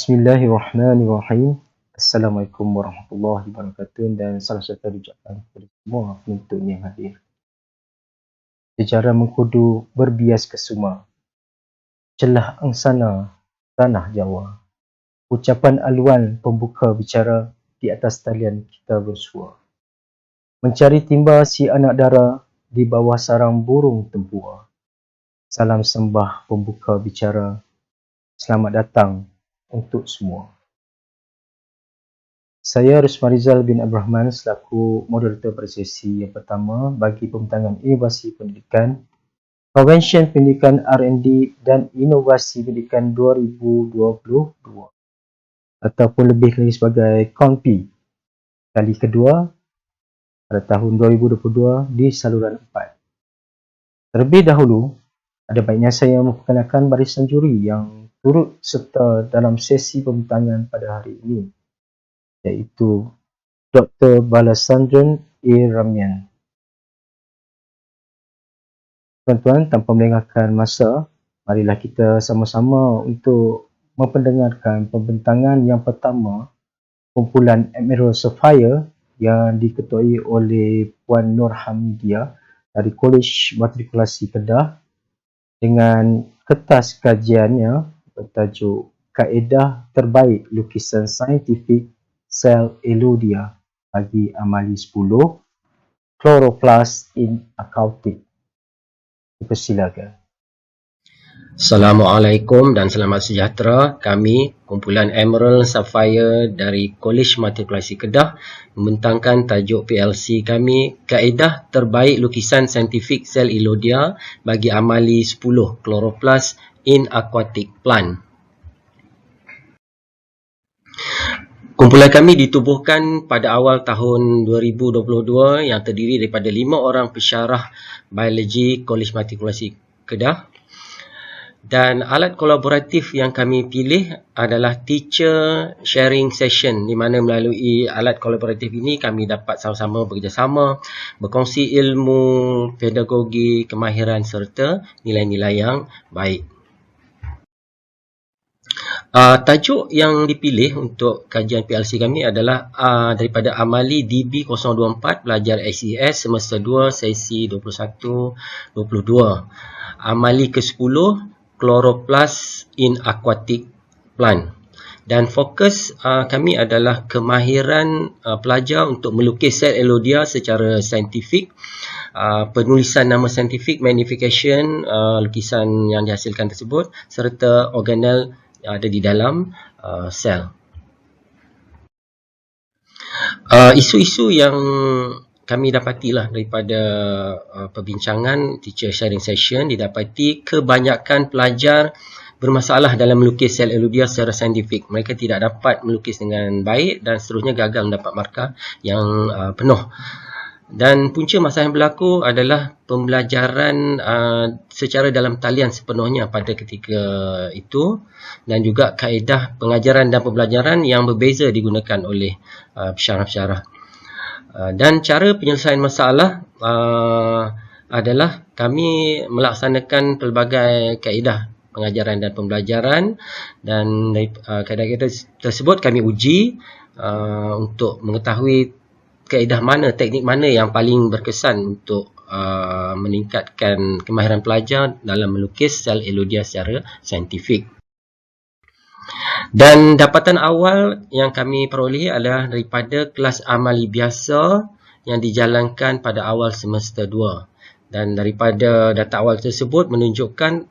Bismillahirrahmanirrahim. Assalamualaikum warahmatullahi wabarakatuh dan salam sejahtera ucapkan kepada semua penuntut yang hadir. Sejarah mengkudu berbias kesuma, celah angsana tanah Jawa. Ucapan aluan pembuka bicara di atas talian kita bersua. Mencari timba si anak dara di bawah sarang burung tempua. Salam sembah pembuka bicara. Selamat datang untuk semua. Saya Rusman Rizal bin Abrahman selaku moderator pada sesi yang pertama bagi pembentangan Inovasi Pendidikan, Konvensyen Pendidikan R&D dan Inovasi Pendidikan 2022 ataupun lebih lagi sebagai KONPI kali kedua pada tahun 2022 di saluran 4. Terlebih dahulu, ada baiknya saya memperkenalkan barisan juri yang turut serta dalam sesi pembentangan pada hari ini, iaitu Dr. Balasandran A. Ramyan. Tuan-tuan, tanpa melengahkan masa, marilah kita sama-sama untuk mempendengarkan pembentangan yang pertama kumpulan Emerald Sapphire yang diketuai oleh Puan Nur Hamidia dari Kolej Matrikulasi Kedah dengan kertas kajiannya bertajuk Kaedah Terbaik Lukisan Saintifik Sel Elodia bagi Amali 10 Chloroplast in Aquatic. Dipersilakan. Assalamualaikum dan selamat sejahtera. Kami, kumpulan Emerald Sapphire dari Kolej Matrikulasi Kedah, membentangkan tajuk PLC kami, Kaedah Terbaik Lukisan Saintifik Sel Elodia bagi Amali 10 Chloroplast in Aquatic Plant. Kumpulan kami ditubuhkan pada awal tahun 2022 yang terdiri daripada 5 orang pensyarah biologi Kolej Matrikulasi Kedah. Dan alat kolaboratif yang kami pilih adalah teacher sharing session, di mana melalui alat kolaboratif ini kami dapat sama-sama bekerjasama, berkongsi ilmu, pedagogi, kemahiran serta nilai-nilai yang baik. Tajuk yang dipilih untuk kajian PLC kami adalah daripada Amali DB024 Pelajar SES Semester 2 Sesi 21-22. Amali ke-10 Chloroplast in Aquatic Plant. Dan fokus kami adalah kemahiran pelajar untuk melukis sel Elodia secara saintifik, penulisan nama saintifik, magnification lukisan yang dihasilkan tersebut serta organel yang ada di dalam sel. Isu-isu yang kami dapatilah daripada perbincangan teacher sharing session, didapati kebanyakan pelajar bermasalah dalam melukis sel Elodia secara saintifik. Mereka tidak dapat melukis dengan baik dan seterusnya gagal mendapat markah yang penuh. Dan punca masalah yang berlaku adalah pembelajaran secara dalam talian sepenuhnya pada ketika itu, dan juga kaedah pengajaran dan pembelajaran yang berbeza digunakan oleh pensyarah-pensyarah. Dan cara penyelesaian masalah adalah kami melaksanakan pelbagai kaedah pengajaran dan pembelajaran, dan kaedah-kaedah tersebut kami uji untuk mengetahui kaedah mana, teknik mana yang paling berkesan untuk meningkatkan kemahiran pelajar dalam melukis sel Elodia secara saintifik. Dan dapatan awal yang kami peroleh adalah daripada kelas amali biasa yang dijalankan pada awal semester 2. Dan daripada data awal tersebut menunjukkan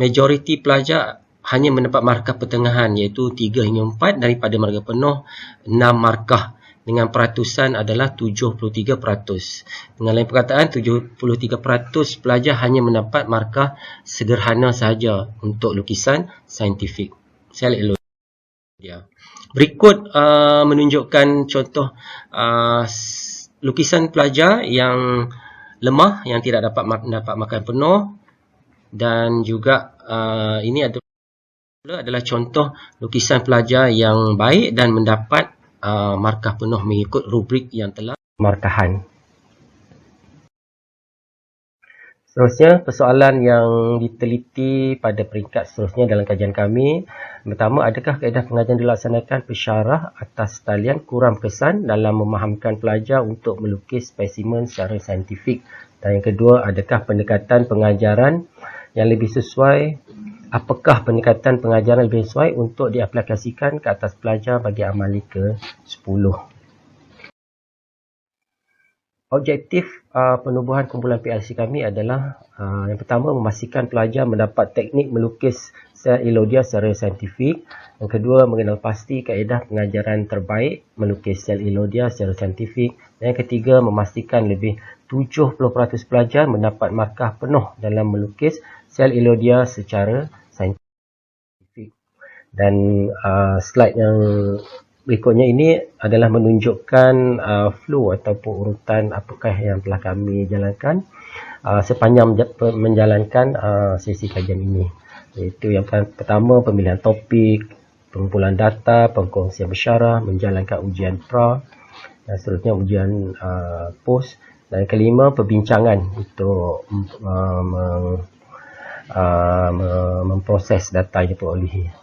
majoriti pelajar hanya mendapat markah pertengahan, iaitu 3 hingga 4 daripada markah penuh 6 markah. Dengan peratusan adalah 73%. Dengan lain perkataan, 73% pelajar hanya mendapat markah sederhana sahaja untuk lukisan saintifik sel Elodia. Berikut menunjukkan contoh lukisan pelajar yang lemah, yang tidak dapat mendapat markah penuh, dan juga ini adalah contoh lukisan pelajar yang baik dan mendapat markah penuh mengikut rubrik yang telah markahan. Seterusnya, persoalan yang diteliti pada peringkat seterusnya dalam kajian kami. Pertama, adakah kaedah pengajaran dilaksanakan pensyarah atas talian kurang kesan dalam memahamkan pelajar untuk melukis spesimen secara saintifik? Dan yang kedua, adakah pendekatan pengajaran yang lebih sesuai? Apakah pendekatan pengajaran lebih sesuai untuk diaplikasikan ke atas pelajar bagi amali ke-10? Objektif penubuhan kumpulan PLC kami adalah yang pertama, memastikan pelajar mendapat teknik melukis sel Elodia secara saintifik. Yang kedua, mengenal pasti kaedah pengajaran terbaik melukis sel Elodia secara saintifik. Dan yang ketiga, memastikan lebih 70% pelajar mendapat markah penuh dalam melukis sel Elodia secara saintifik. Dan slide yang berikutnya ini adalah menunjukkan flow ataupun urutan apakah yang telah kami jalankan sepanjang menjalankan sesi kajian ini. Iaitu yang pertama, pemilihan topik, pengumpulan data, pengkongsian bersyarah, menjalankan ujian pra, dan seterusnya ujian post. Dan yang kelima, perbincangan untuk memproses data yang diperolehi.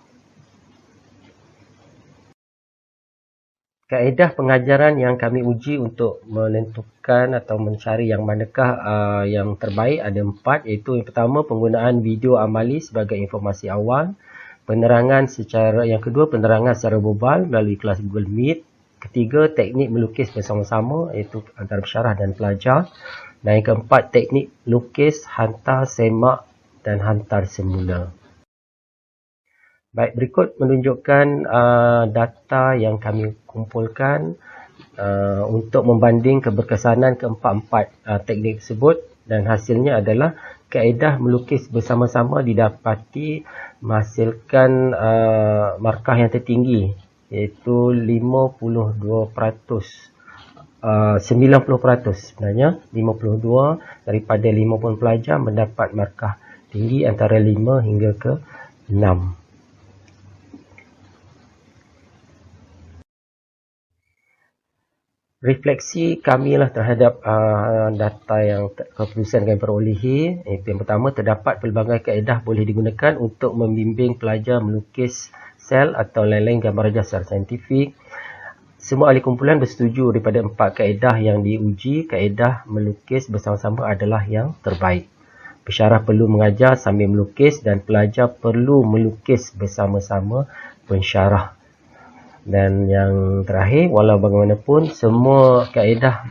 Kaedah pengajaran yang kami uji untuk menentukan atau mencari yang manakah yang terbaik ada 4, iaitu yang pertama, penggunaan video amali sebagai informasi awal. Yang kedua, penerangan secara verbal melalui kelas Google Meet. Ketiga, teknik melukis bersama-sama iaitu antara pensyarah dan pelajar. Dan yang keempat, teknik lukis hantar semak dan hantar semula. Baik, berikut menunjukkan data yang kami kumpulkan untuk membanding keberkesanan keempat-empat teknik tersebut, dan hasilnya adalah kaedah melukis bersama-sama didapati menghasilkan markah yang tertinggi, iaitu 50%. 90% sebenarnya, 52 daripada 50 pelajar mendapat markah tinggi antara 5 hingga ke 6. Refleksi kami lah terhadap data yang keputusan kami perolehi. Yang pertama, terdapat pelbagai kaedah boleh digunakan untuk membimbing pelajar melukis sel atau lain-lain gambar rajah secara saintifik. Semua ahli kumpulan bersetuju daripada 4 kaedah yang diuji. Kaedah melukis bersama-sama adalah yang terbaik. Pensyarah perlu mengajar sambil melukis dan pelajar perlu melukis bersama-sama pensyarah. Dan yang terakhir, walau bagaimanapun, semua kaedah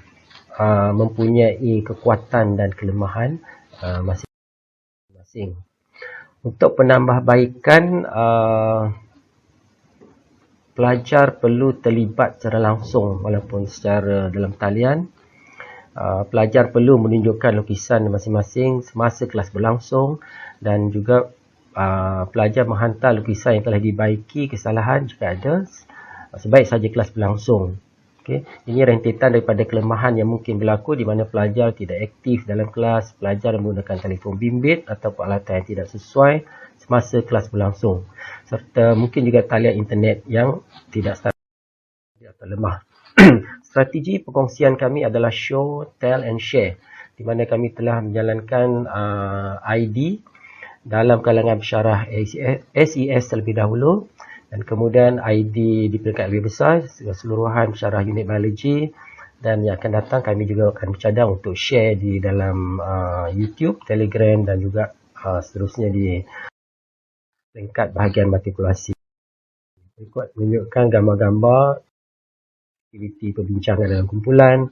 mempunyai kekuatan dan kelemahan masing-masing. Untuk penambahbaikan, pelajar perlu terlibat secara langsung walaupun secara dalam talian. Pelajar perlu menunjukkan lukisan masing-masing semasa kelas berlangsung, dan juga pelajar menghantar lukisan yang telah dibaiki kesalahan jika ada, sebaik saja kelas berlangsung. Okay. Ini rentetan daripada kelemahan yang mungkin berlaku di mana pelajar tidak aktif dalam kelas, pelajar menggunakan telefon bimbit atau peralatan yang tidak sesuai semasa kelas berlangsung, serta mungkin juga talian internet yang tidak stabil atau lemah. Strategi perkongsian kami adalah show, tell and share, di mana kami telah menjalankan ID dalam kalangan pensyarah SES terlebih dahulu, dan kemudian ID di peringkat lebih besar keseluruhan pensyarah unit biologi, dan yang akan datang kami juga akan bercadang untuk share di dalam YouTube, Telegram dan juga seterusnya di peringkat bahagian matrikulasi. Berikut menunjukkan gambar-gambar aktiviti perbincangan dalam kumpulan.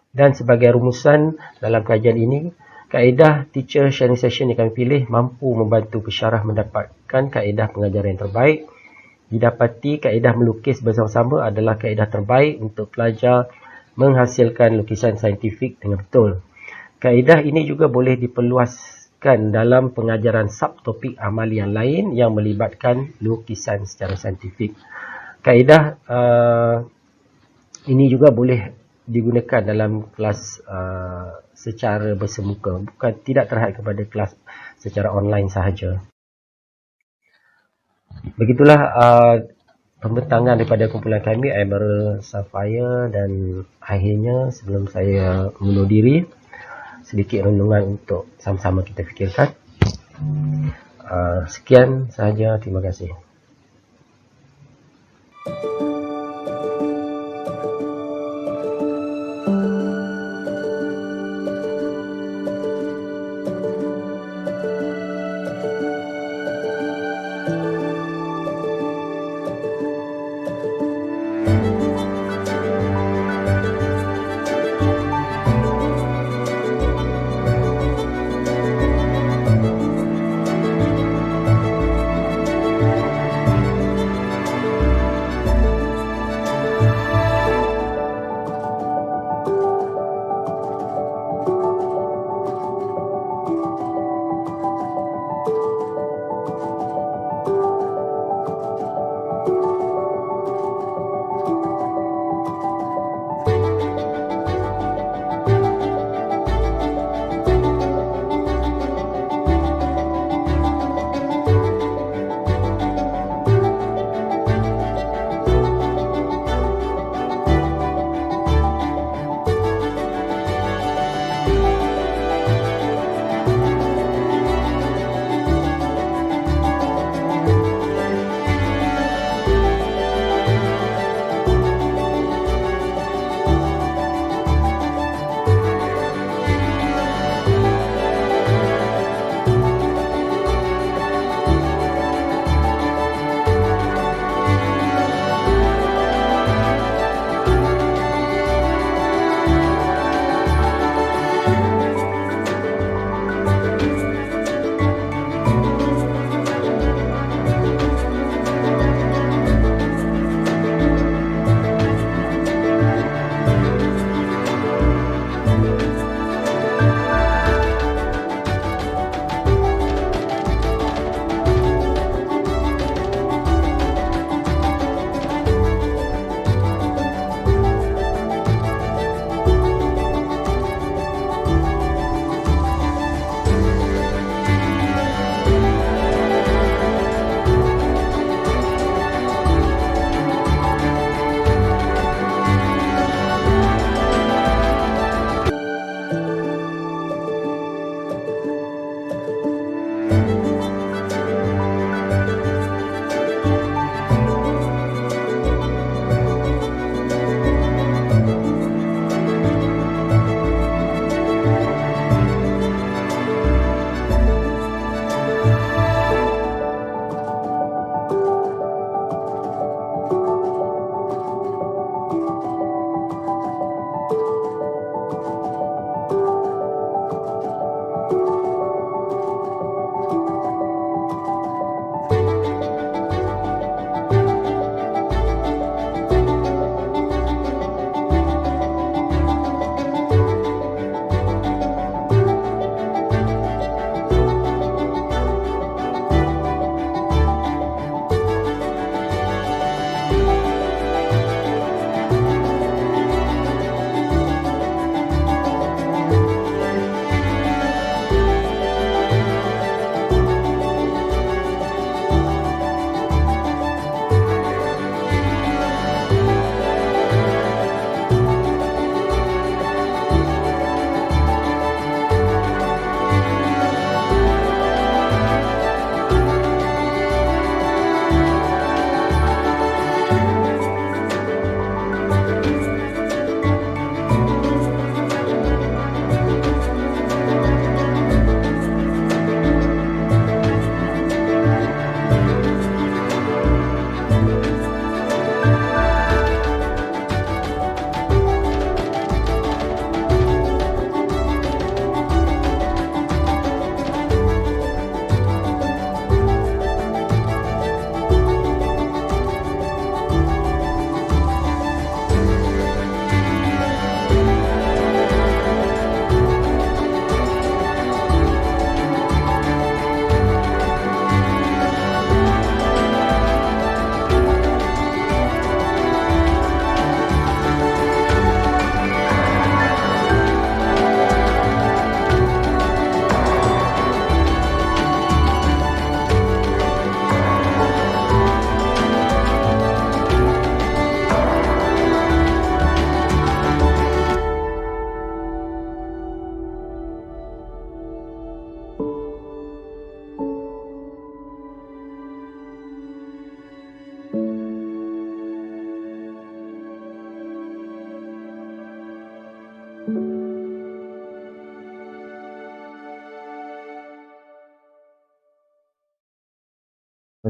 Dan sebagai rumusan dalam kajian ini, kaedah teacher sharing session yang kami pilih mampu membantu pensyarah mendapatkan kaedah pengajaran yang terbaik. Didapati kaedah melukis bersama-sama adalah kaedah terbaik untuk pelajar menghasilkan lukisan saintifik dengan betul. Kaedah ini juga boleh diperluaskan dalam pengajaran subtopik amali yang lain yang melibatkan lukisan secara saintifik. Kaedah ini juga boleh digunakan dalam kelas secara bersemuka, bukan tidak terhad kepada kelas secara online sahaja. Begitulah pembentangan daripada kumpulan kami, Emerald Sapphire, dan akhirnya sebelum saya mengundur diri, sedikit renungan untuk sama-sama kita fikirkan. Sekian sahaja, terima kasih.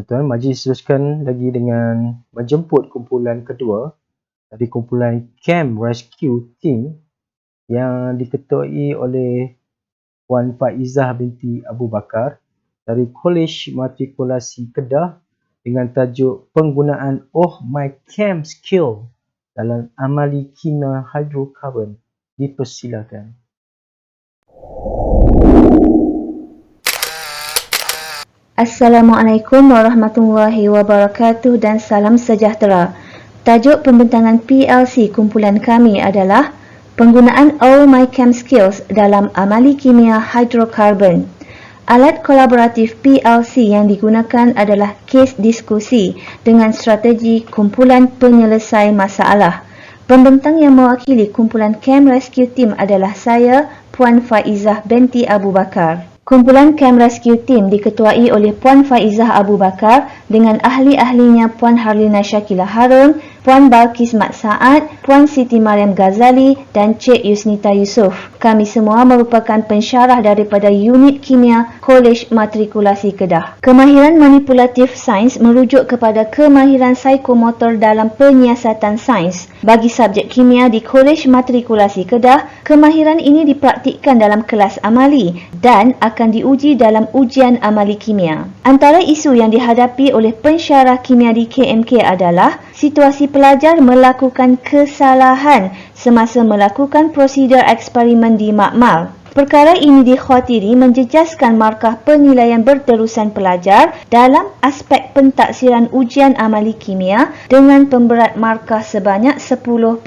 tuan-tuan, majlis teruskan lagi dengan menjemput kumpulan kedua dari kumpulan Camp Rescue Team yang diketuai oleh Puan Faizah binti Abu Bakar dari Kolej Matrikulasi Kedah dengan tajuk penggunaan Oh My Chem Skill dalam amali kimia hidrokarbon. Dipersilakan. Assalamualaikum warahmatullahi wabarakatuh dan salam sejahtera. Tajuk pembentangan PLC kumpulan kami adalah penggunaan Oh My Chem Skills dalam amali kimia hidrokarbon. Alat kolaboratif PLC yang digunakan adalah kes diskusi dengan strategi kumpulan penyelesai masalah. Pembentang yang mewakili kumpulan Camp Rescue Team adalah saya, Puan Faizah binti Abu Bakar. Kumpulan Camp Rescue Team diketuai oleh Puan Faizah Abu Bakar dengan ahli-ahlinya Puan Harlina Syakila Harun, Puan Balkis Mat Saad, Puan Siti Mariam Ghazali dan Cik Yusnita Yusof. Kami semua merupakan pensyarah daripada Unit Kimia Kolej Matrikulasi Kedah. Kemahiran manipulatif sains merujuk kepada kemahiran psikomotor dalam penyiasatan sains. Bagi subjek kimia di Kolej Matrikulasi Kedah, kemahiran ini dipraktikkan dalam kelas amali dan akan diuji dalam ujian amali kimia. Antara isu yang dihadapi oleh pensyarah kimia di KMK adalah situasi pelajar melakukan kesalahan semasa melakukan prosedur eksperimen di makmal. Perkara ini dikhawatiri menjejaskan markah penilaian berterusan pelajar dalam aspek pentaksiran ujian amali kimia dengan pemberat markah sebanyak 10%.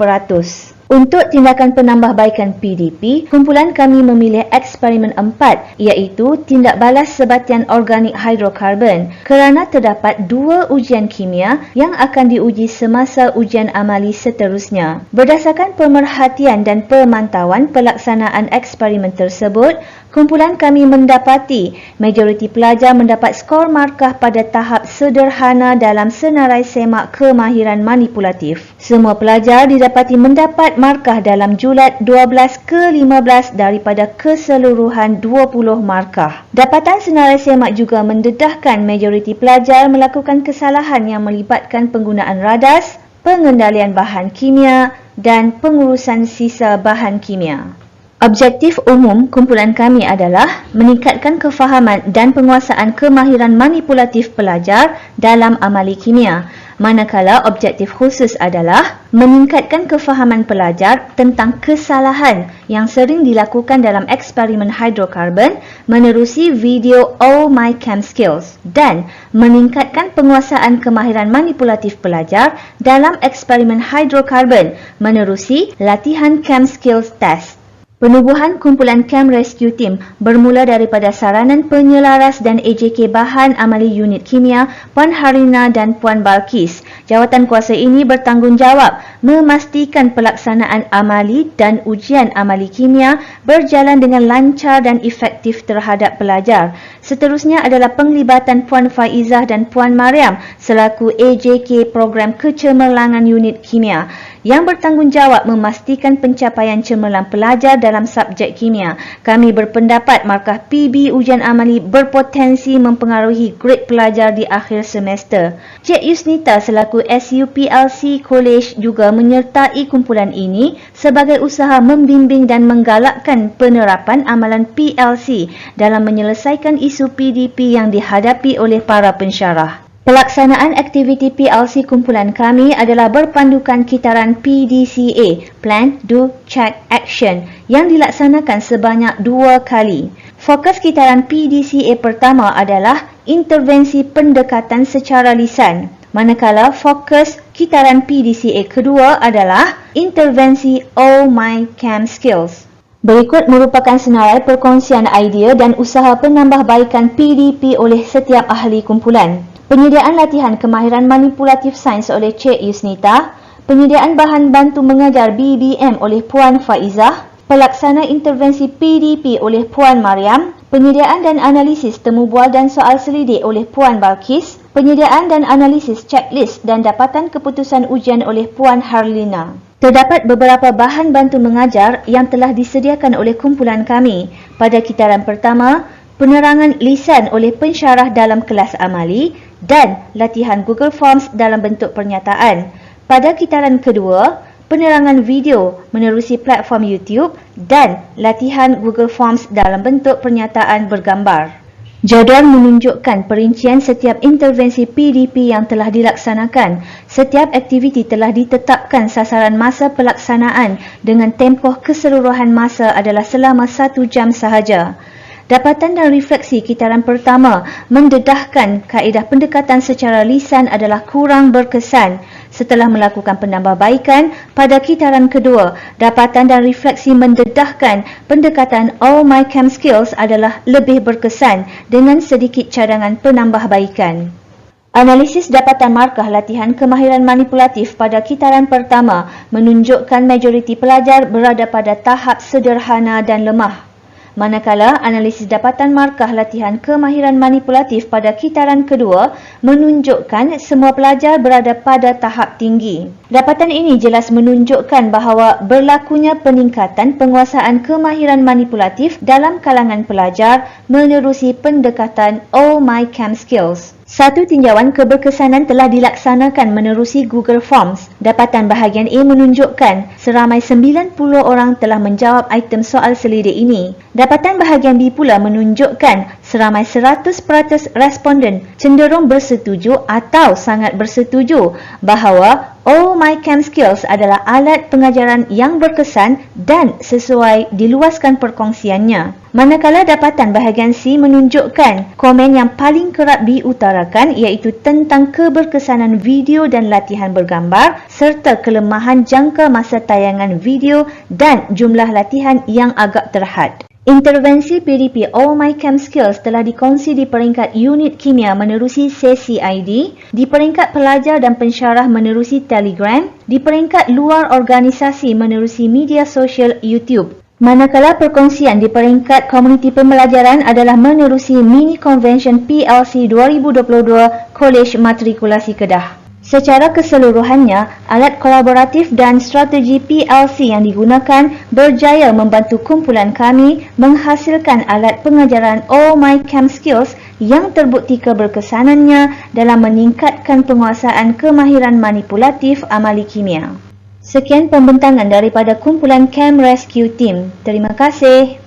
Untuk tindakan penambahbaikan PDP, kumpulan kami memilih eksperimen 4 iaitu tindak balas sebatian organik hidrokarbon kerana terdapat 2 ujian kimia yang akan diuji semasa ujian amali seterusnya. Berdasarkan pemerhatian dan pemantauan pelaksanaan eksperimen tersebut, kumpulan kami mendapati majoriti pelajar mendapat skor markah pada tahap sederhana dalam senarai semak kemahiran manipulatif. Semua pelajar didapati mendapat markah dalam julat 12/15 daripada keseluruhan 20 markah. Dapatan senarai semak juga mendedahkan majoriti pelajar melakukan kesalahan yang melibatkan penggunaan radas, pengendalian bahan kimia dan pengurusan sisa bahan kimia. Objektif umum kumpulan kami adalah meningkatkan kefahaman dan penguasaan kemahiran manipulatif pelajar dalam amali kimia, manakala objektif khusus adalah meningkatkan kefahaman pelajar tentang kesalahan yang sering dilakukan dalam eksperimen hidrokarbon menerusi video Oh My Chem Skills dan meningkatkan penguasaan kemahiran manipulatif pelajar dalam eksperimen hidrokarbon menerusi latihan Chem Skills Test. Penubuhan kumpulan Camp Rescue Team bermula daripada saranan penyelaras dan AJK bahan amali unit kimia Puan Harina dan Puan Balkis. Jawatan kuasa ini bertanggungjawab memastikan pelaksanaan amali dan ujian amali kimia berjalan dengan lancar dan efektif terhadap pelajar. Seterusnya adalah penglibatan Puan Faizah dan Puan Mariam selaku AJK program kecemerlangan unit kimia yang bertanggungjawab memastikan pencapaian cemerlang pelajar dalam subjek kimia. Kami berpendapat markah PB ujian amali berpotensi mempengaruhi grade pelajar di akhir semester. Cik Yusnita selaku SUPLC Kolej juga menyertai kumpulan ini sebagai usaha membimbing dan menggalakkan penerapan amalan PLC dalam menyelesaikan isu PDP yang dihadapi oleh para pensyarah. Pelaksanaan aktiviti PLC kumpulan kami adalah berpandukan kitaran PDCA, Plan, Do, Check, Action yang dilaksanakan sebanyak 2 kali. Fokus kitaran PDCA pertama adalah intervensi pendekatan secara lisan, manakala fokus kitaran PDCA kedua adalah intervensi Oh My Chem Skills. Berikut merupakan senarai perkongsian idea dan usaha penambahbaikan PDP oleh setiap ahli kumpulan. Penyediaan latihan kemahiran manipulatif sains oleh Cik Yusnita, penyediaan bahan bantu mengajar BBM oleh Puan Faizah, pelaksana intervensi PDP oleh Puan Mariam, penyediaan dan analisis temu bual dan soal selidik oleh Puan Balkis, penyediaan dan analisis checklist dan dapatan keputusan ujian oleh Puan Harlina. Terdapat beberapa bahan bantu mengajar yang telah disediakan oleh kumpulan kami. Pada kitaran pertama, penerangan lisan oleh pensyarah dalam kelas amali dan latihan Google Forms dalam bentuk pernyataan. Pada kitaran kedua, penerangan video menerusi platform YouTube dan latihan Google Forms dalam bentuk pernyataan bergambar. Jadual menunjukkan perincian setiap intervensi PDP yang telah dilaksanakan. Setiap aktiviti telah ditetapkan sasaran masa pelaksanaan dengan tempoh keseluruhan masa adalah selama 1 jam sahaja. Dapatan dan refleksi kitaran pertama mendedahkan kaedah pendekatan secara lisan adalah kurang berkesan. Setelah melakukan penambahbaikan pada kitaran kedua, dapatan dan refleksi mendedahkan pendekatan All My Cam Skills adalah lebih berkesan dengan sedikit cadangan penambahbaikan. Analisis dapatan markah latihan kemahiran manipulatif pada kitaran pertama menunjukkan majoriti pelajar berada pada tahap sederhana dan lemah. Manakala analisis dapatan markah latihan kemahiran manipulatif pada kitaran kedua menunjukkan semua pelajar berada pada tahap tinggi. Dapatan ini jelas menunjukkan bahawa berlakunya peningkatan penguasaan kemahiran manipulatif dalam kalangan pelajar menerusi pendekatan All My Cam Skills. Satu tinjauan keberkesanan telah dilaksanakan menerusi Google Forms. Dapatan bahagian A menunjukkan seramai 90 orang telah menjawab item soal selidik ini. Dapatan bahagian B pula menunjukkan seramai 100% responden cenderung bersetuju atau sangat bersetuju bahawa All My Cam Skills adalah alat pengajaran yang berkesan dan sesuai diluaskan perkongsiannya. Manakala dapatan bahagian C menunjukkan komen yang paling kerap diutarakan iaitu tentang keberkesanan video dan latihan bergambar serta kelemahan jangka masa tayangan video dan jumlah latihan yang agak terhad. Intervensi PDP All My Cam Skills telah dikongsi di peringkat unit kimia menerusi sesi ID, di peringkat pelajar dan pensyarah menerusi Telegram, di peringkat luar organisasi menerusi media sosial YouTube. Manakala perkongsian di peringkat komuniti pembelajaran adalah menerusi Mini Convention PLC 2022 Kolej Matrikulasi Kedah. Secara keseluruhannya, alat kolaboratif dan strategi PLC yang digunakan berjaya membantu kumpulan kami menghasilkan alat pengajaran All My Cam Skills yang terbukti keberkesanannya dalam meningkatkan penguasaan kemahiran manipulatif amali kimia. Sekian pembentangan daripada kumpulan Cam Rescue Team. Terima kasih.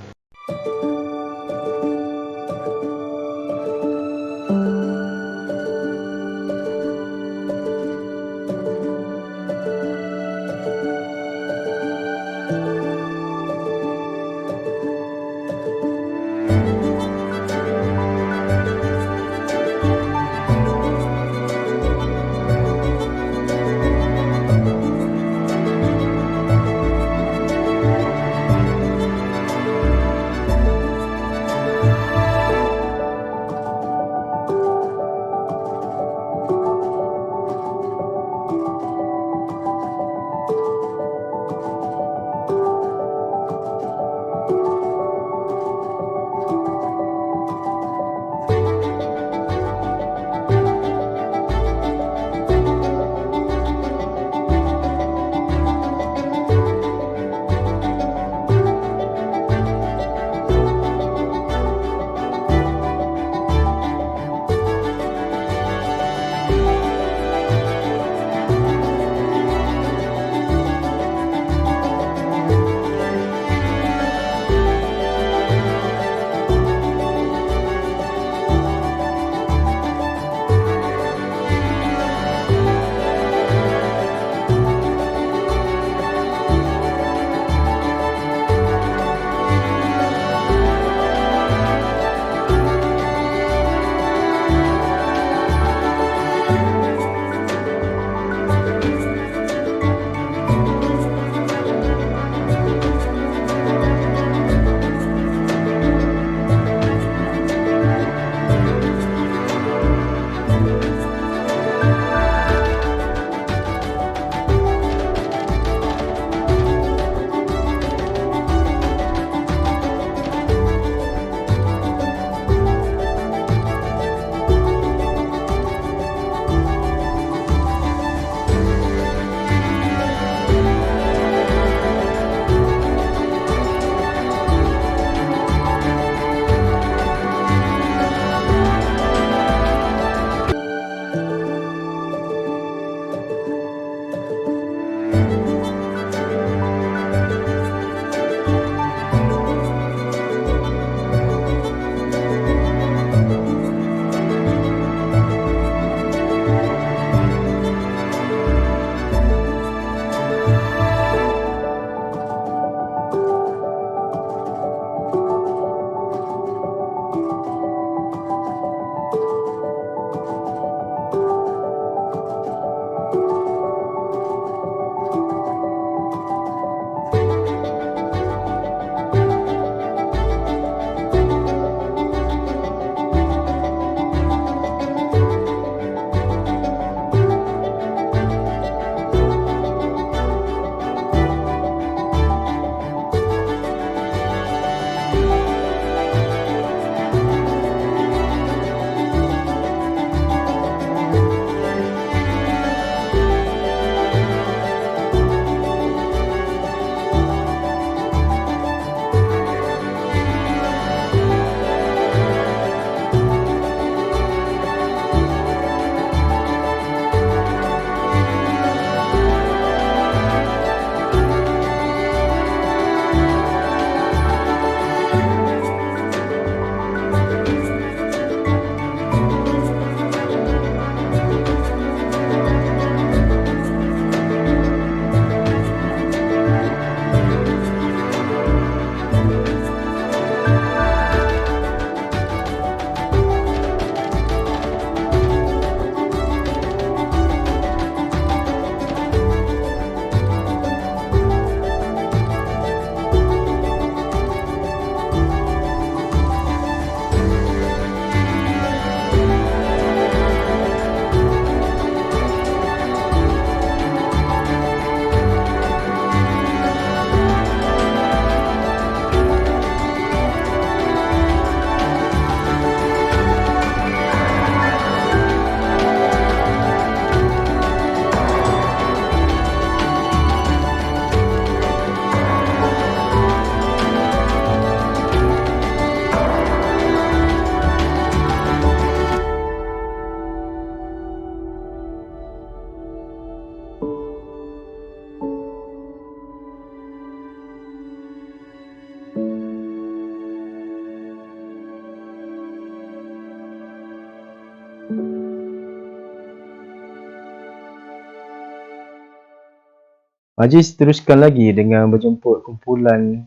Majlis teruskan lagi dengan menjemput kumpulan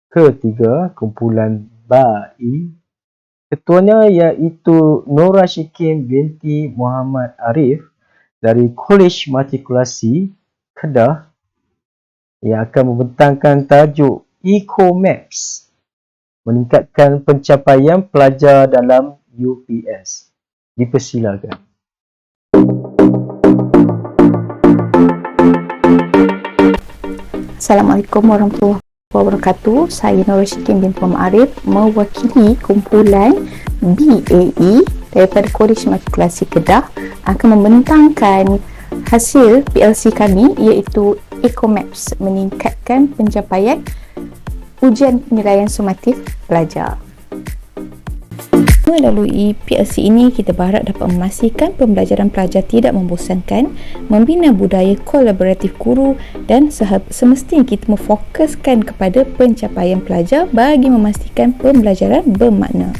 ketiga, kumpulan BAI. Ketuanya iaitu Nora Syikin binti Muhammad Arif dari Kolej Matrikulasi Kedah yang akan membentangkan tajuk Eco-Maps, meningkatkan pencapaian pelajar dalam UPS. Dipersilakan. Assalamualaikum warahmatullahi wabarakatuh. Saya Nora Syikin binti Muhammad Arif mewakili kumpulan BAE daripada Kolej Matrikulasi Kedah akan membentangkan hasil PLC kami iaitu Eco-Maps, meningkatkan pencapaian ujian penilaian sumatif pelajar. Melalui PLC ini, kita berharap dapat memastikan pembelajaran pelajar tidak membosankan, membina budaya kolaboratif guru dan semestinya kita memfokuskan kepada pencapaian pelajar bagi memastikan pembelajaran bermakna.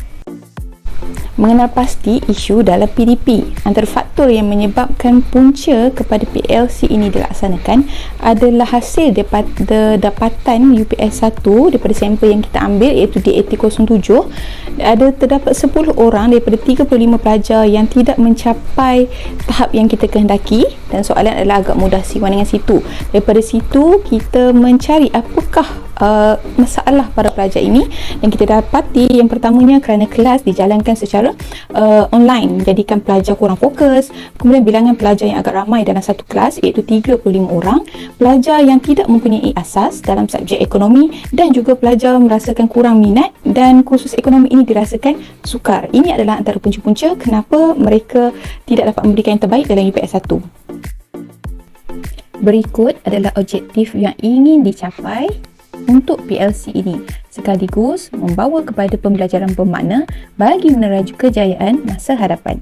Mengenal pasti isu dalam PDP. Antara faktor yang menyebabkan punca kepada PLC ini dilaksanakan adalah hasil daripada dapatan UPS 1 daripada sampel yang kita ambil iaitu DAT07. Ada terdapat 10 orang daripada 35 pelajar yang tidak mencapai tahap yang kita kehendaki, dan soalan adalah agak mudah siwan dengan situ. Daripada situ kita mencari apakah masalah para pelajar ini, yang kita dapati yang pertamanya kerana kelas dijalankan secara online, menjadikan pelajar kurang fokus. Kemudian bilangan pelajar yang agak ramai dalam satu kelas iaitu 35 orang, pelajar yang tidak mempunyai asas dalam subjek ekonomi, dan juga pelajar merasakan kurang minat dan kursus ekonomi ini dirasakan sukar. Ini adalah antara punca-punca kenapa mereka tidak dapat memberikan yang terbaik dalam UPS 1. Berikut adalah objektif yang ingin dicapai untuk PLC ini, sekaligus membawa kepada pembelajaran bermakna bagi meneraju kejayaan masa hadapan.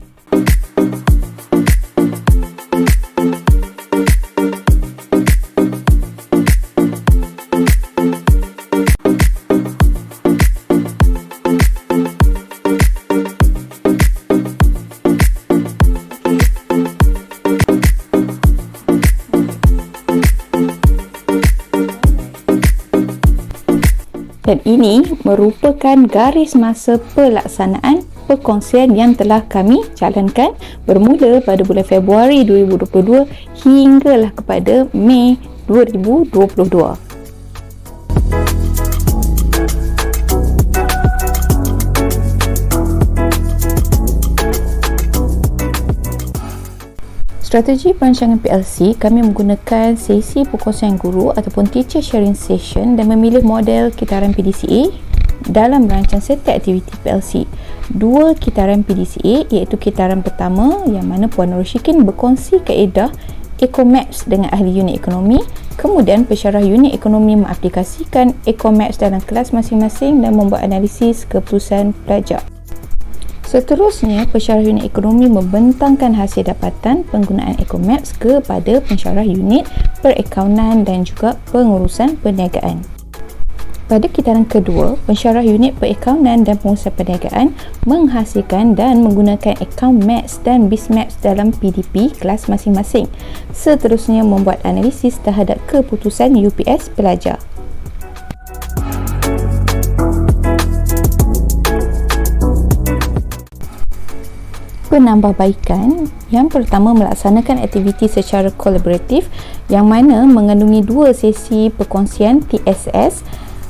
Dan ini merupakan garis masa pelaksanaan perkongsian yang telah kami jalankan bermula pada bulan Februari 2022 hinggalah kepada Mei 2022. Strategi perancangan PLC, kami menggunakan sesi perkongsian guru ataupun teacher sharing session dan memilih model kitaran PDCA dalam merancang setiap aktiviti PLC. Dua kitaran PDCA iaitu kitaran pertama yang mana Puan Nora Syikin berkongsi kaedah Eco-Maps dengan ahli unit ekonomi, kemudian pensyarah unit ekonomi mengaplikasikan Eco-Maps dalam kelas masing-masing dan membuat analisis keputusan pelajar. Seterusnya, pensyarah unit ekonomi membentangkan hasil dapatan penggunaan Eco-Maps kepada pensyarah unit perakaunan dan juga pengurusan perniagaan. Pada kitaran kedua, pensyarah unit perakaunan dan pengurusan perniagaan menghasilkan dan menggunakan account maps dan biz maps dalam PDP kelas masing-masing. Seterusnya, membuat analisis terhadap keputusan UPS pelajar. Penambahbaikan, yang pertama melaksanakan aktiviti secara kolaboratif yang mana mengandungi 2 sesi perkongsian TSS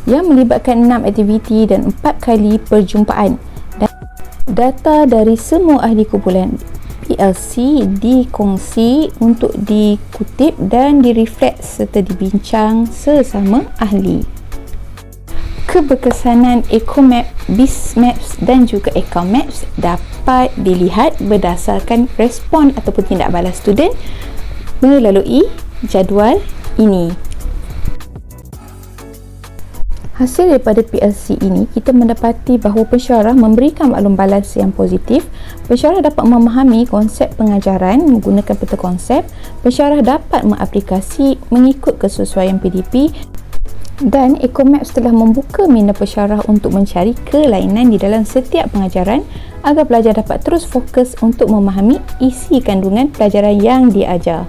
yang melibatkan 6 aktiviti dan 4 kali perjumpaan. Dan data dari semua ahli kumpulan PLC dikongsi untuk dikutip dan direfleks serta dibincang sesama ahli. Keberkesanan Eco-Map, biz maps dan juga account maps dapat dilihat berdasarkan respon ataupun tindak balas student melalui jadual ini. Hasil daripada PLC ini, kita mendapati bahawa pensyarah memberikan maklum balas yang positif. Pensyarah dapat memahami konsep pengajaran menggunakan peta konsep. Pensyarah dapat mengaplikasi mengikut kesesuaian PDP. Dan Eco-Maps telah membuka minda pensyarah untuk mencari kelainan di dalam setiap pengajaran agar pelajar dapat terus fokus untuk memahami isi kandungan pelajaran yang diajar.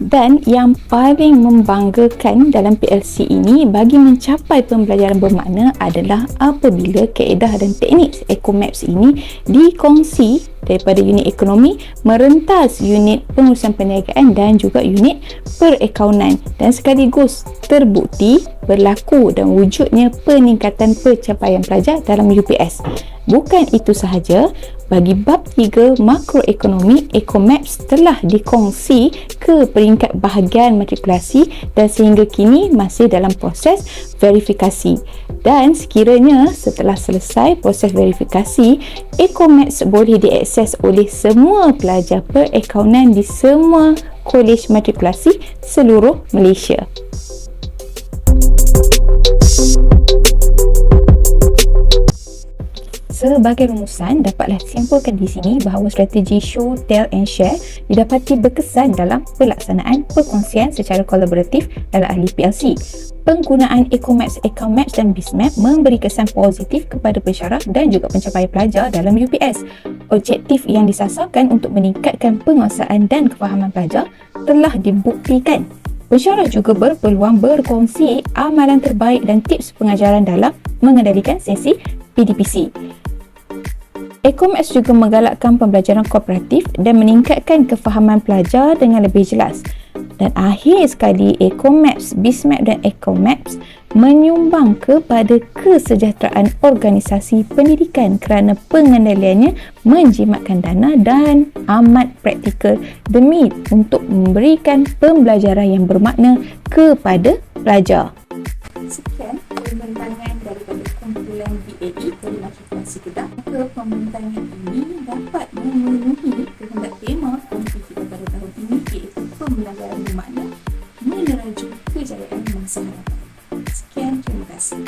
Dan yang paling membanggakan dalam PLC ini bagi mencapai pembelajaran bermakna adalah apabila kaedah dan teknik EcoMaps ini dikongsi daripada unit ekonomi merentas unit pengurusan perniagaan dan juga unit perakaunan, dan sekaligus terbukti berlaku dan wujudnya peningkatan pencapaian pelajar dalam UPS. Bukan itu sahaja, bagi bab 3 makroekonomi, EcoMaps telah dikongsi ke peringkat bahagian matrikulasi dan sehingga kini masih dalam proses verifikasi. Dan sekiranya setelah selesai proses verifikasi, EcoMaps boleh diakses oleh semua pelajar perakaunan di semua kolej matrikulasi seluruh Malaysia. Sebagai rumusan, dapatlah disimpulkan di sini bahawa strategi show, tell and share didapati berkesan dalam pelaksanaan perkongsian secara kolaboratif dalam ahli PLC. Penggunaan EcoMaps, AccountMaps dan BizMap memberi kesan positif kepada pensyarah dan juga pencapaian pelajar dalam UPS. Objektif yang disasarkan untuk meningkatkan penguasaan dan kefahaman pelajar telah dibuktikan. Pensyarah juga berpeluang berkongsi amalan terbaik dan tips pengajaran dalam mengendalikan sesi PDPC. EcoMaps juga menggalakkan pembelajaran kooperatif dan meningkatkan kefahaman pelajar dengan lebih jelas. Dan akhir sekali, EcoMaps, BizMap dan AccountMaps menyumbang kepada kesejahteraan organisasi pendidikan kerana pengendaliannya menjimatkan dana dan amat praktikal demi untuk memberikan pembelajaran yang bermakna kepada pelajar. Sekian pembentangan daripada kumpulan BAE dari matrikulasi Kedah. Pembentangan ini dapat memenuhi kehendak tema komisi kita pada tahun ini, iaitu pembelajaran bermakna meneraju kejayaan masa hadapan. Sekian, terima kasih.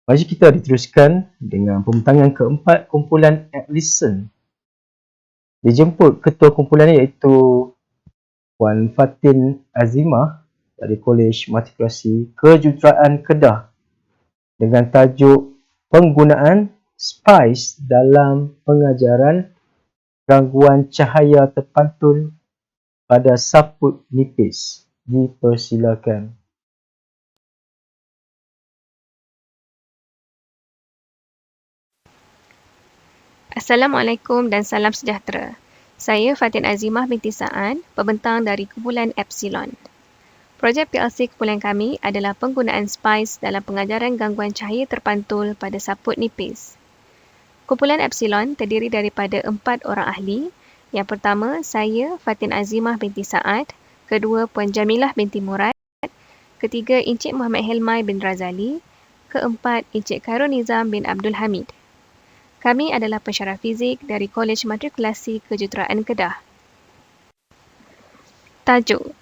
Mari kita diteruskan dengan pembentangan keempat kumpulan Listen. Dijemput ketua kumpulan iaitu Puan Fatin Azimah dari Kolej Matrikulasi Kejuruteraan Kedah dengan tajuk penggunaan SPICE dalam pengajaran gangguan cahaya terpantul pada saput nipis. Dipersilakan. Assalamualaikum dan salam sejahtera. Saya Fatin Azimah binti Sa'ad, pembentang dari kumpulan Epsilon. Projek PLC kumpulan kami adalah penggunaan SPICE dalam pengajaran gangguan cahaya terpantul pada saput nipis. Kumpulan Epsilon terdiri daripada 4 orang ahli. Yang pertama, saya Fatin Azimah binti Sa'ad. Kedua, Puan Jamilah binti Murad. Ketiga, Encik Muhammad Helmai bin Razali. Keempat, Encik Khairul Nizam bin Abdul Hamid. Kami adalah pensyarah fizik dari Kolej Matrikulasi Kejuruteraan Kedah. Tajuk: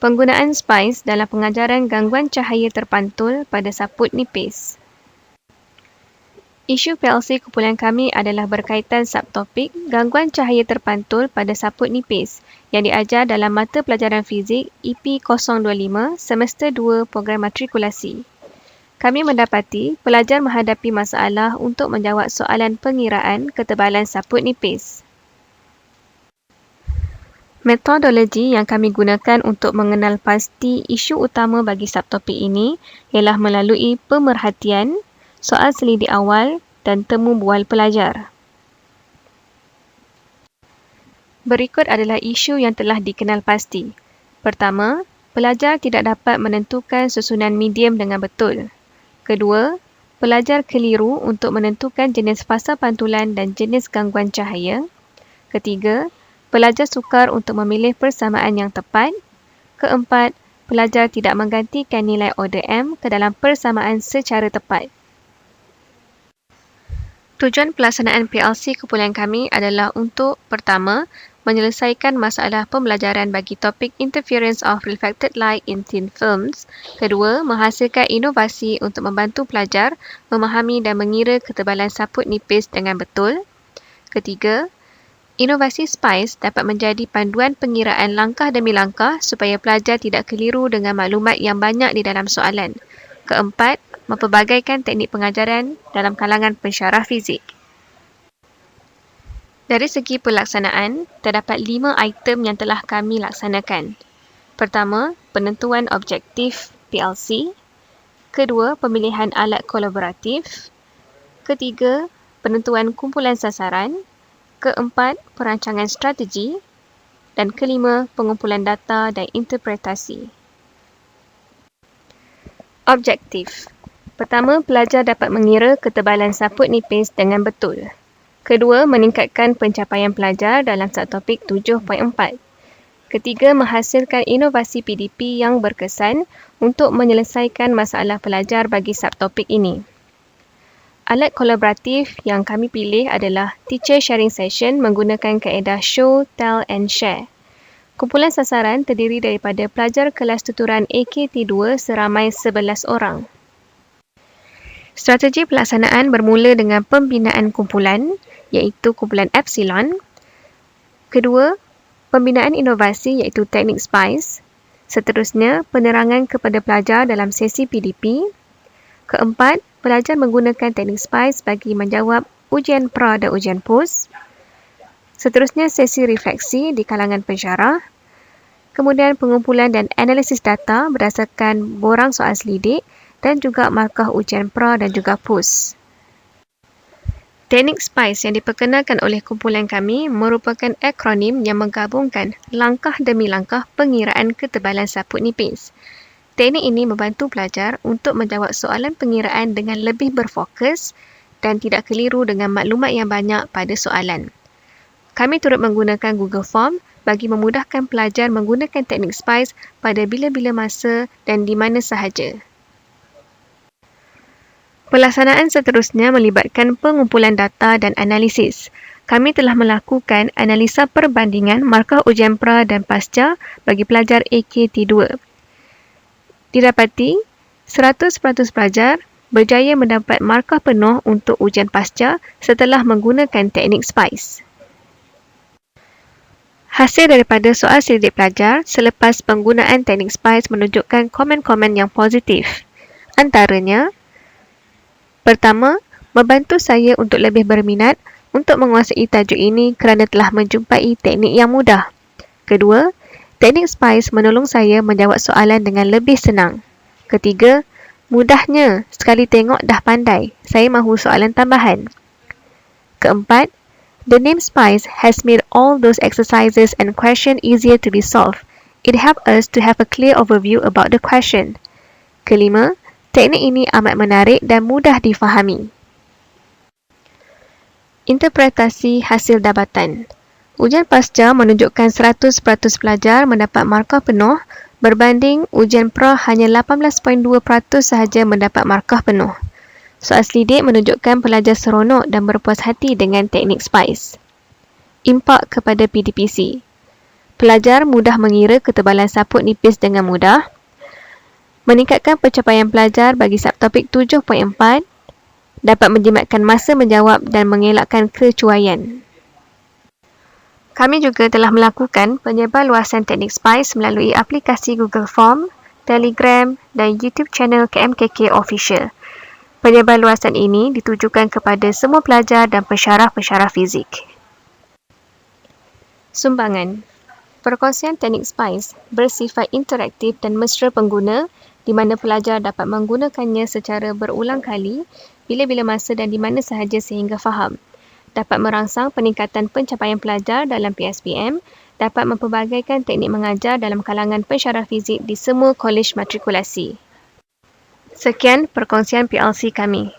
Penggunaan SPICE dalam pengajaran gangguan cahaya terpantul pada saput nipis. Isu PLC kumpulan kami adalah berkaitan subtopik gangguan cahaya terpantul pada saput nipis yang diajar dalam mata pelajaran fizik EP025 semester 2 program matrikulasi. Kami mendapati pelajar menghadapi masalah untuk menjawab soalan pengiraan ketebalan saput nipis. Metodologi yang kami gunakan untuk mengenal pasti isu utama bagi subtopik ini ialah melalui pemerhatian, soal selidik awal dan temu bual pelajar. Berikut adalah isu yang telah dikenal pasti. Pertama, pelajar tidak dapat menentukan susunan medium dengan betul. Kedua, pelajar keliru untuk menentukan jenis fasa pantulan dan jenis gangguan cahaya. Ketiga, pelajar sukar untuk memilih persamaan yang tepat. Keempat, pelajar tidak menggantikan nilai order M ke dalam persamaan secara tepat. Tujuan pelaksanaan PLC kumpulan kami adalah untuk, pertama, menyelesaikan masalah pembelajaran bagi topik Interference of Reflected Light in Thin Films. Kedua, menghasilkan inovasi untuk membantu pelajar memahami dan mengira ketebalan saput nipis dengan betul. Ketiga, inovasi SPICE dapat menjadi panduan pengiraan langkah demi langkah supaya pelajar tidak keliru dengan maklumat yang banyak di dalam soalan. Keempat, mempelbagaikan teknik pengajaran dalam kalangan pensyarah fizik. Dari segi pelaksanaan, terdapat 5 item yang telah kami laksanakan. Pertama, penentuan objektif PLC. Kedua, pemilihan alat kolaboratif. Ketiga, penentuan kumpulan sasaran. Keempat, perancangan strategi. Dan kelima, pengumpulan data dan interpretasi. Objektif. Pertama, pelajar dapat mengira ketebalan saput nipis dengan betul. Kedua, meningkatkan pencapaian pelajar dalam subtopik 7.4. Ketiga, menghasilkan inovasi PDP yang berkesan untuk menyelesaikan masalah pelajar bagi subtopik ini. Alat kolaboratif yang kami pilih adalah Teacher Sharing Session menggunakan kaedah Show, Tell and Share. Kumpulan sasaran terdiri daripada pelajar kelas tuturan AKT2 seramai 11 orang. Strategi pelaksanaan bermula dengan pembinaan kumpulan, iaitu kumpulan Epsilon. Kedua, pembinaan inovasi iaitu teknik SPICE. Seterusnya, penerangan kepada pelajar dalam sesi PDP. Keempat, pelajar menggunakan teknik SPICE bagi menjawab ujian pra dan ujian pos. Seterusnya, sesi refleksi di kalangan pensyarah. Kemudian, pengumpulan dan analisis data berdasarkan borang soal selidik dan juga markah ujian pra dan juga pos. Teknik SPICE yang diperkenalkan oleh kumpulan kami merupakan akronim yang menggabungkan langkah demi langkah pengiraan ketebalan saput nipis. Teknik ini membantu pelajar untuk menjawab soalan pengiraan dengan lebih berfokus dan tidak keliru dengan maklumat yang banyak pada soalan. Kami turut menggunakan Google Form bagi memudahkan pelajar menggunakan teknik SPICE pada bila-bila masa dan di mana sahaja. Pelaksanaan seterusnya melibatkan pengumpulan data dan analisis. Kami telah melakukan analisa perbandingan markah ujian pra dan pasca bagi pelajar AKT2. Didapati 100% pelajar berjaya mendapat markah penuh untuk ujian pasca setelah menggunakan teknik SPICE. Hasil daripada soal selidik pelajar selepas penggunaan teknik SPICE menunjukkan komen-komen yang positif. Antaranya, pertama, membantu saya untuk lebih berminat untuk menguasai tajuk ini kerana telah menjumpai teknik yang mudah. Kedua, teknik SPICE menolong saya menjawab soalan dengan lebih senang. Ketiga, mudahnya, sekali tengok dah pandai, saya mahu soalan tambahan. Keempat, the name SPICE has made all those exercises and questions easier to be solved. It helps us to have a clear overview about the question. Kelima, teknik ini amat menarik dan mudah difahami. Interpretasi hasil dapatan. Ujian pasca menunjukkan 100% pelajar mendapat markah penuh berbanding ujian pra hanya 18.2% sahaja mendapat markah penuh. Soal selidik menunjukkan pelajar seronok dan berpuas hati dengan teknik SPICE. Impak kepada PDPC. Pelajar mudah mengira ketebalan saput nipis dengan mudah. Meningkatkan pencapaian pelajar bagi subtopik 7.4. Dapat menjimatkan masa menjawab dan mengelakkan kecuaian. Kami juga telah melakukan penyebarluasan teknik SPICE melalui aplikasi Google Form, Telegram dan YouTube channel KMKK Official. Penyebarluasan ini ditujukan kepada semua pelajar dan pensyarah-pensyarah fizik. Sumbangan. Perkongsian teknik SPICE bersifat interaktif dan mesra pengguna di mana pelajar dapat menggunakannya secara berulang kali, bila-bila masa dan di mana sahaja sehingga faham. Dapat merangsang peningkatan pencapaian pelajar dalam PSPM, dapat mempelbagaikan teknik mengajar dalam kalangan pensyarah fizik di semua kolej matrikulasi. Sekian perkongsian PLC kami.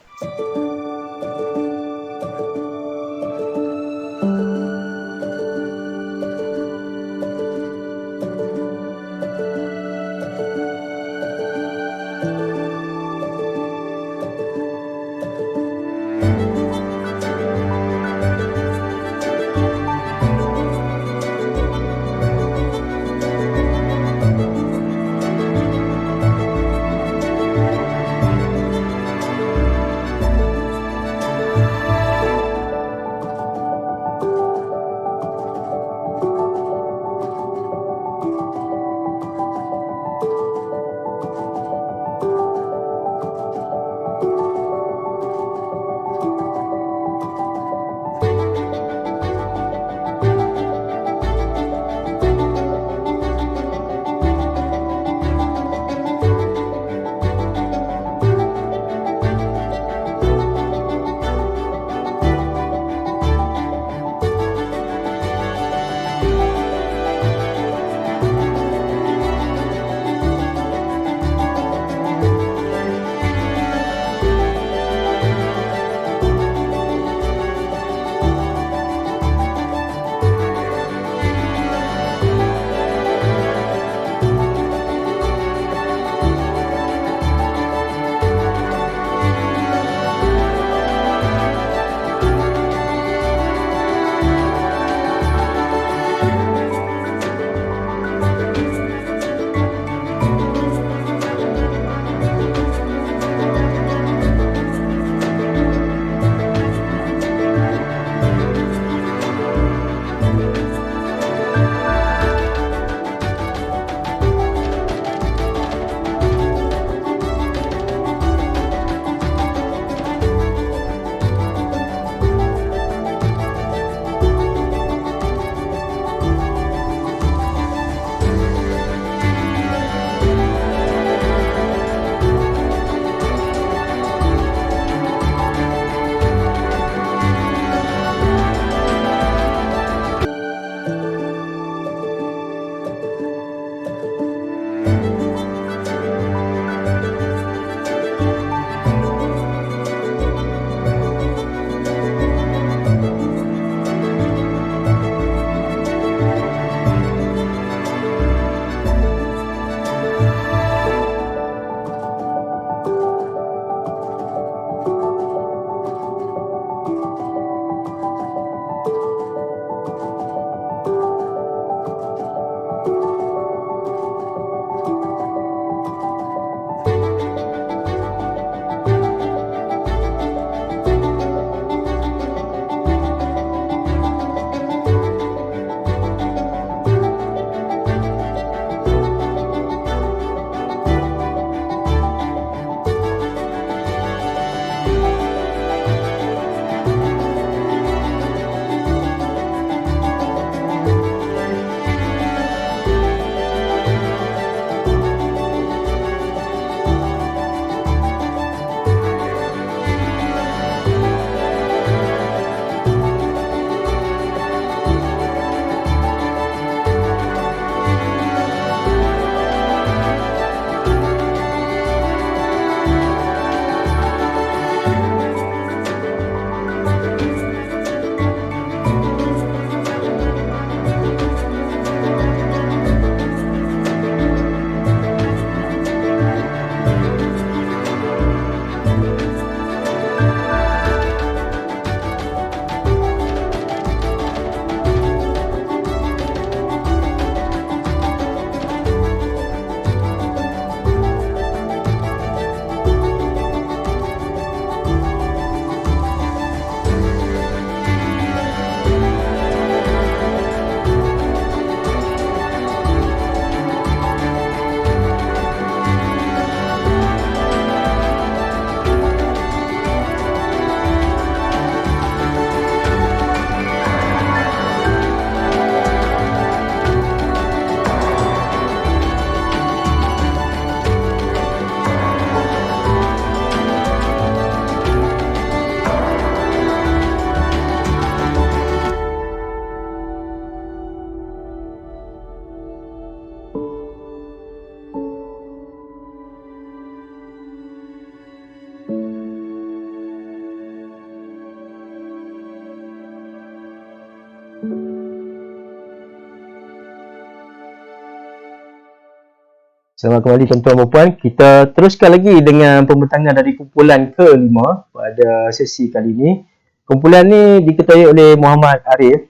Selamat kembali tuan-tuan dan puan. Kita teruskan lagi dengan pembentangan dari kumpulan ke-5 pada sesi kali ini. Kumpulan ni diketuai oleh Muhammad Arif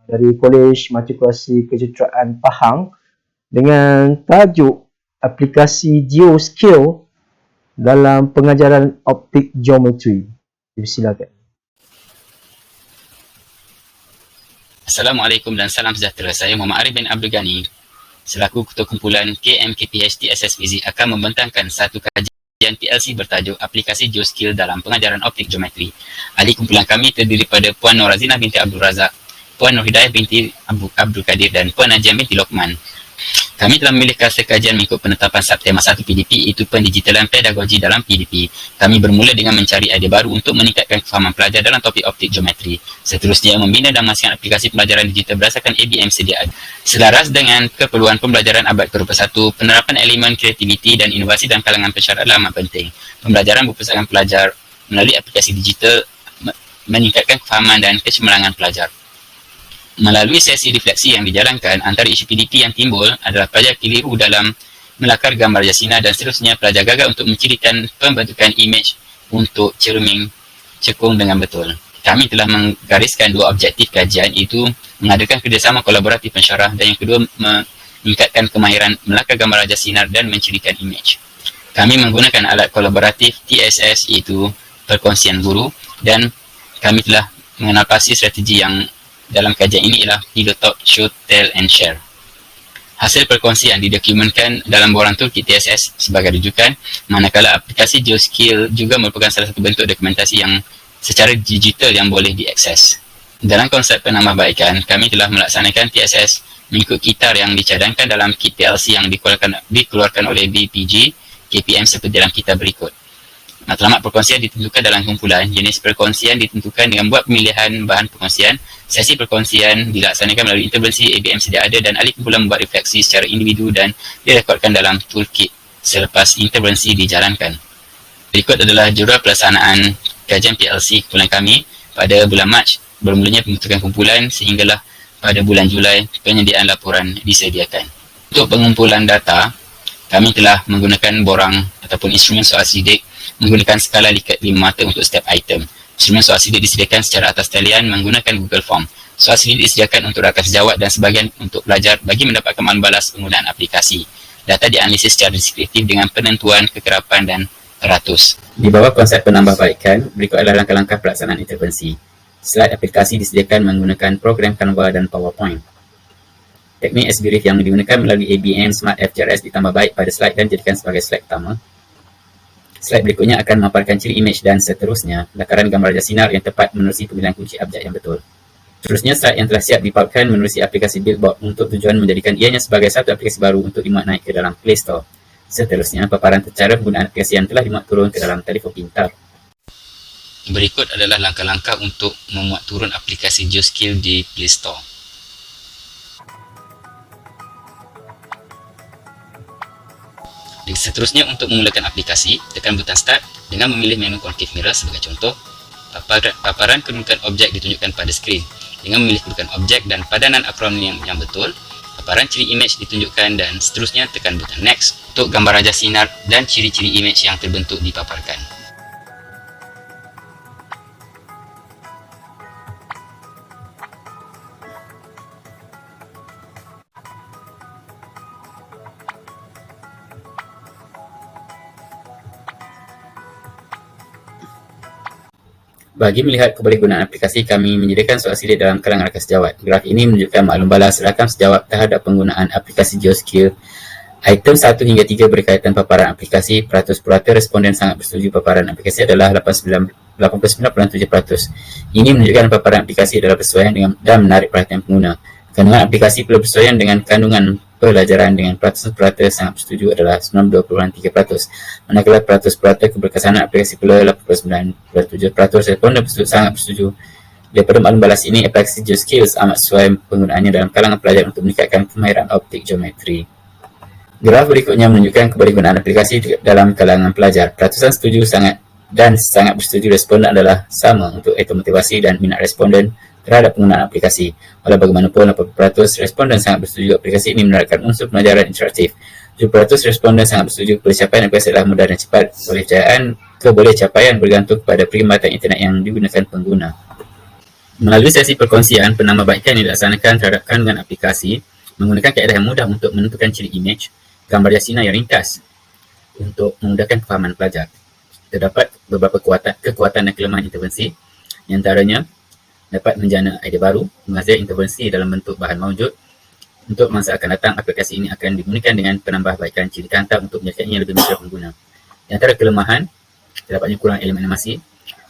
dari Kolej Matrikulasi Kejuruteraan Pahang dengan tajuk aplikasi GeoScale dalam pengajaran optik geometri. Silakan. Assalamualaikum dan salam sejahtera. Saya Muhammad Arif bin Abdul Ghani selaku Ketua Kumpulan KMKPH TSS Fizik akan membentangkan satu kajian PLC bertajuk aplikasi GeoScale dalam pengajaran optik geometri. Ahli kumpulan kami terdiri pada Puan Nur Razina binti Abdul Razak, Puan Nur Hidayah binti Abdul Kadir dan Puan Najam binti Lokman. Kami telah memilih kluster kajian mengikut penetapan subtema 1 PDP iaitu pendigitalan pedagogi dalam PDP. Kami bermula dengan mencari idea baru untuk meningkatkan kefahaman pelajar dalam topik optik geometri. Seterusnya membina dan memastikan aplikasi pembelajaran digital berdasarkan ABM sedia ada. Selaras dengan keperluan pembelajaran abad ke-21, penerapan elemen kreativiti dan inovasi dalam kalangan pensyarah adalah amat penting. Pembelajaran berpusatkan pelajar melalui aplikasi digital meningkatkan kefahaman dan kecemerlangan pelajar. Melalui sesi refleksi yang dijalankan, antara isu PDP yang timbul adalah pelajar keliru dalam melakar gambar jasina dan seterusnya pelajar gagal untuk mencirikan pembentukan imej untuk cermin cekung dengan betul. Kami telah menggariskan dua objektif kajian iaitu mengadakan kerjasama kolaboratif pensyarah dan yang kedua meningkatkan kemahiran melakar gambar jasinar dan mencirikan imej. Kami menggunakan alat kolaboratif TSS iaitu perkongsian guru dan kami telah mengenal pasti strategi yang dalam kajian ini ialah Pillow Talk, Show, Tell and Share. Hasil perkongsian didokumentkan dalam borang toolkit TSS sebagai rujukan, manakala aplikasi GeoScale juga merupakan salah satu bentuk dokumentasi yang secara digital yang boleh diakses. Dalam konsep penambahbaikan, kami telah melaksanakan TSS mengikut kitar yang dicadangkan dalam kit PLC yang dikeluarkan oleh BPG, KPM seperti dalam kitar berikut. Matlamat perkongsian ditentukan dalam kumpulan, jenis perkongsian ditentukan dengan buat pemilihan bahan perkongsian, sesi perkongsian dilaksanakan melalui intervensi ABM sedia ada dan ahli kumpulan membuat refleksi secara individu dan direkodkan dalam toolkit selepas intervensi dijalankan. Berikut adalah jurul pelaksanaan kajian PLC kumpulan kami pada bulan Mac. Bermulanya pembentukan kumpulan sehinggalah pada bulan Julai penyediaan laporan disediakan. Untuk pengumpulan data, kami telah menggunakan borang ataupun instrumen soal sidik menggunakan skala likat 5 mata untuk setiap item. Instrumen soal sidik disediakan secara atas talian menggunakan Google Form. Soal sidik disediakan untuk rakan sejawat dan sebahagian untuk pelajar bagi mendapatkan maklumat balas penggunaan aplikasi. Data dianalisis secara deskriptif dengan penentuan kekerapan dan teratus. Di bawah konsep penambahbaikan, berikut adalah langkah-langkah pelaksanaan intervensi. Slide aplikasi disediakan menggunakan program Canva dan PowerPoint. Teknik SBRIF yang digunakan melalui ABM Smart FGRS ditambah baik pada slide dan dijadikan sebagai slide utama. Slide berikutnya akan memaparkan ciri imej dan seterusnya, lakaran gambar jasinar yang tepat menerusi pemilihan kunci abjad yang betul. Seterusnya, slide yang telah siap dipautkan menerusi aplikasi Buildboard untuk tujuan menjadikan ianya sebagai satu aplikasi baru untuk dimuat naik ke dalam Play Store. Seterusnya, paparan cara penggunaan aplikasi yang telah dimuat turun ke dalam telefon pintar. Berikut adalah langkah-langkah untuk memuat turun aplikasi GeoScale di Play Store. Seterusnya, untuk memulakan aplikasi, tekan butang Start dengan memilih menu Concave Mirror sebagai contoh. Paparan kedudukan objek ditunjukkan pada skrin. Dengan memilih kedudukan objek dan padanan akronim yang betul, paparan ciri imej ditunjukkan dan seterusnya tekan butang Next untuk gambar raja sinar dan ciri-ciri imej yang terbentuk dipaparkan. Bagi melihat kebolehgunaan aplikasi, kami menyediakan soal sidik dalam kalangan rakan sejawat. Graf ini menunjukkan maklum balas rakam sejawat terhadap penggunaan aplikasi GeoScale. Item 1 hingga 3 berkaitan paparan aplikasi. Peratus-peratus responden sangat bersetuju paparan aplikasi adalah 89.7%. Ini menunjukkan paparan aplikasi adalah bersesuaian dengan dan menarik perhatian pengguna. Kandungan aplikasi perlu bersesuaian dengan kandungan pelajaran dengan peratus-peratus sangat bersetuju adalah 92.3%. Manakala peratus-peratus keberkesanan aplikasi pula 89.7%. Responden sangat bersetuju. Daripada maklum balas ini, aplikasi GeoScale amat sesuai penggunaannya dalam kalangan pelajar untuk meningkatkan kemahiran optik geometri. Graf berikutnya menunjukkan kebolehgunaan aplikasi dalam kalangan pelajar. Peratusan setuju sangat bersetuju responden adalah sama untuk item motivasi dan minat responden terhadap penggunaan aplikasi. Walau bagaimanapun, 80% responden sangat bersetuju aplikasi ini menerapkan unsur pembelajaran interaktif. 70% responden sangat bersetuju pencapaian aplikasi adalah mudah dan cepat. Boleh capaian bergantung kepada perkhidmatan internet yang digunakan pengguna. Melalui sesi perkongsian, penambahbaikan yang dilaksanakan terhadap kandungan aplikasi menggunakan kaedah yang mudah untuk menentukan ciri imej, gambar yasina yang ringkas untuk memudahkan kefahaman pelajar. Terdapat beberapa kekuatan dan kelemahan intervensi, di antaranya dapat menjana idea baru, menghasilkan intervensi dalam bentuk bahan maujud. Untuk masa akan datang, aplikasi ini akan digunakan dengan penambahbaikan ciri kantap untuk menjadikannya lebih mudah pengguna. Di antara kelemahan, terdapatnya kurang elemen animasi,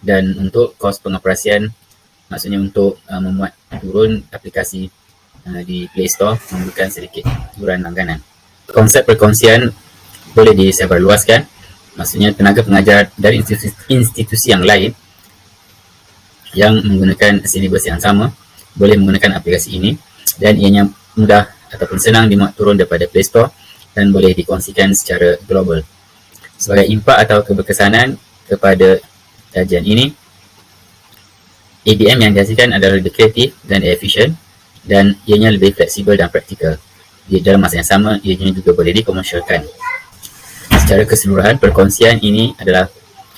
dan untuk kos pengoperasian, maksudnya untuk memuat turun aplikasi di Play Store memerlukan sedikit yuran langganan. Konsep perkongsian boleh disebarluaskan, maksudnya tenaga pengajar dari institusi yang lain yang menggunakan silibus yang sama boleh menggunakan aplikasi ini, dan ianya mudah ataupun senang dimuat turun daripada Play Store dan boleh dikongsikan secara global. Sebagai impak atau keberkesanan kepada kajian ini, ABM yang dihasilkan adalah lebih kreatif dan efisien, dan ianya lebih fleksibel dan praktikal. Di dalam masa yang sama, ianya juga boleh dikomersialkan. Secara keseluruhan, perkongsian ini adalah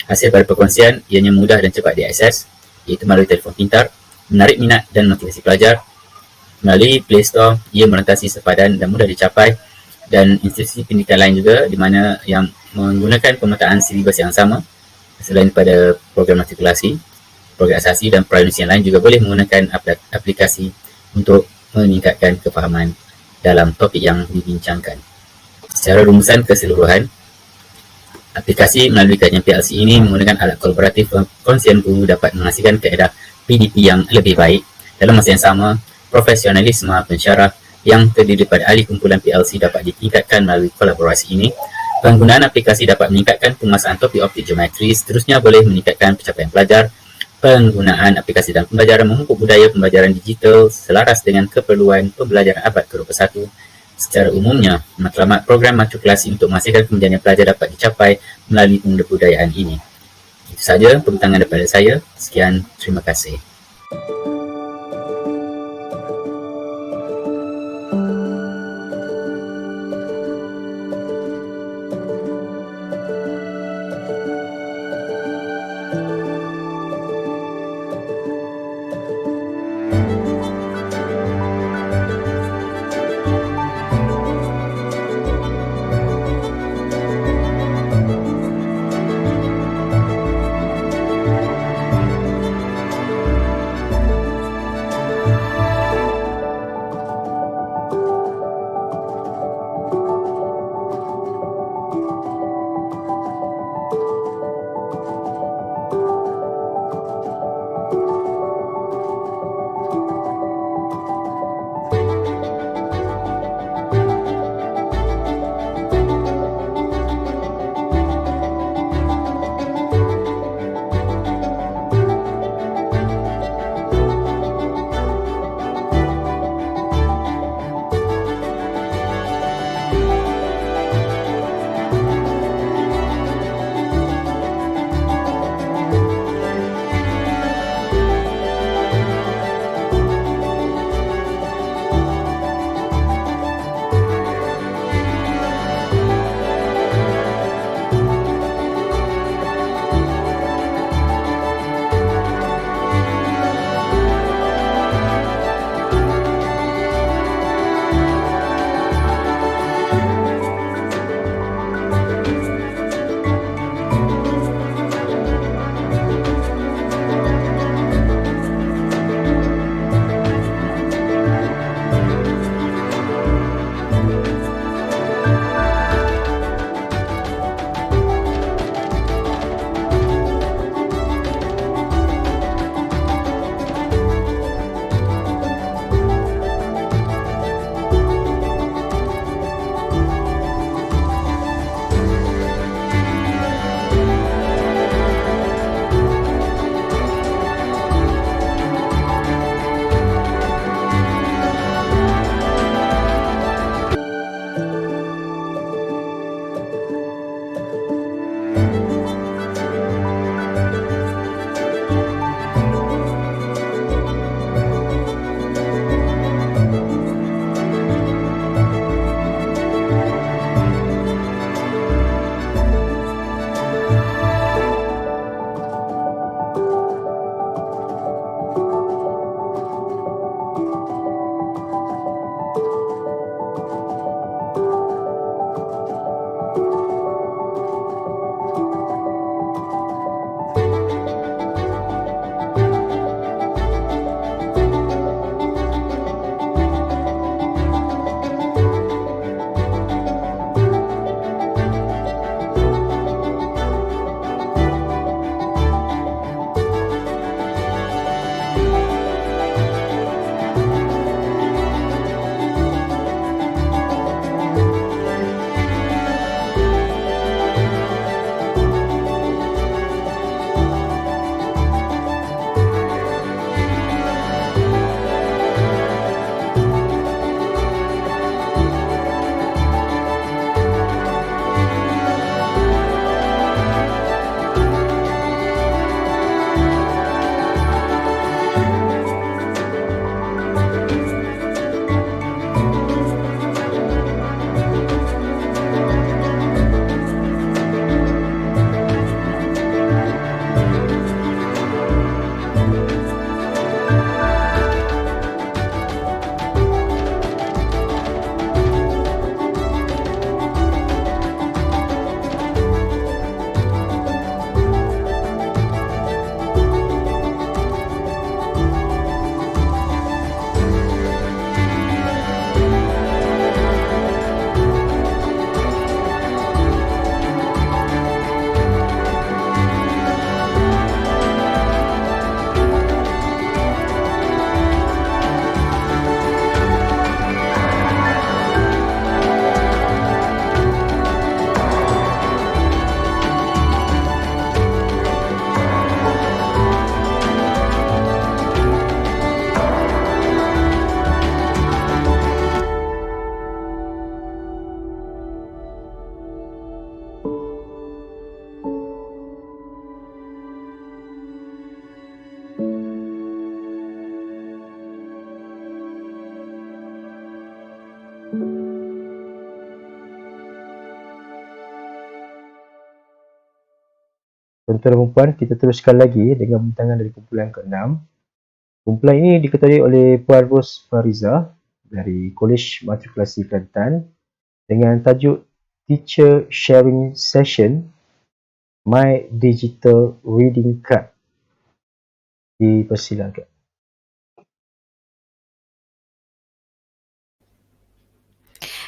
hasil pada perkongsian, ianya mudah dan cepat diakses, iaitu melalui telefon pintar, menarik minat dan motivasi pelajar. Melalui Play Store, ia merentasi sepadan dan mudah dicapai, dan institusi pendidikan lain juga di mana yang menggunakan pemetaan silibus yang sama selain pada program matrikulasi, program asasi dan praunisi yang lain juga boleh menggunakan aplikasi untuk meningkatkan kefahaman dalam topik yang dibincangkan. Secara rumusan keseluruhan, aplikasi melalui kajian PLC ini menggunakan alat kolaboratif perkongsian guru dapat menghasilkan kaedah PDP yang lebih baik. Dalam masa yang sama, profesionalisme pensyarah yang terdiri daripada ahli kumpulan PLC dapat ditingkatkan melalui kolaborasi ini. Penggunaan aplikasi dapat meningkatkan penguasaan topik optik geometri, seterusnya boleh meningkatkan pencapaian pelajar. Penggunaan aplikasi dalam pembelajaran memupuk budaya pembelajaran digital selaras dengan keperluan pembelajaran abad ke-21. Secara umumnya, matlamat program matrikulasi untuk menghasilkan kemajuan pelajar dapat dicapai melalui pembudayaan ini. Itu sahaja pembentangan daripada saya. Sekian, terima kasih. Tuan-tuan dan puan, kita teruskan lagi dengan pembintangan dari kumpulan ke-6. Kumpulan ini diketuai oleh Puan Ros Fariza dari Kolej Matrikulasi Kelantan dengan tajuk Teacher Sharing Session My Digital Reading Card. Dipersilakan.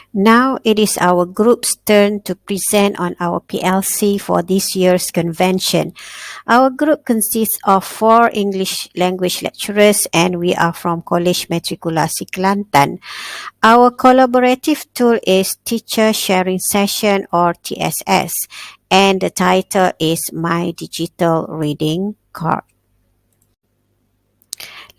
Now it is our group's turn to present on our PLC for this year's convention. Our group consists of 4 English language lecturers and we are from Kolej Matrikulasi Kelantan. Our collaborative tool is Teacher Sharing Session or TSS and the title is My Digital Reading Card.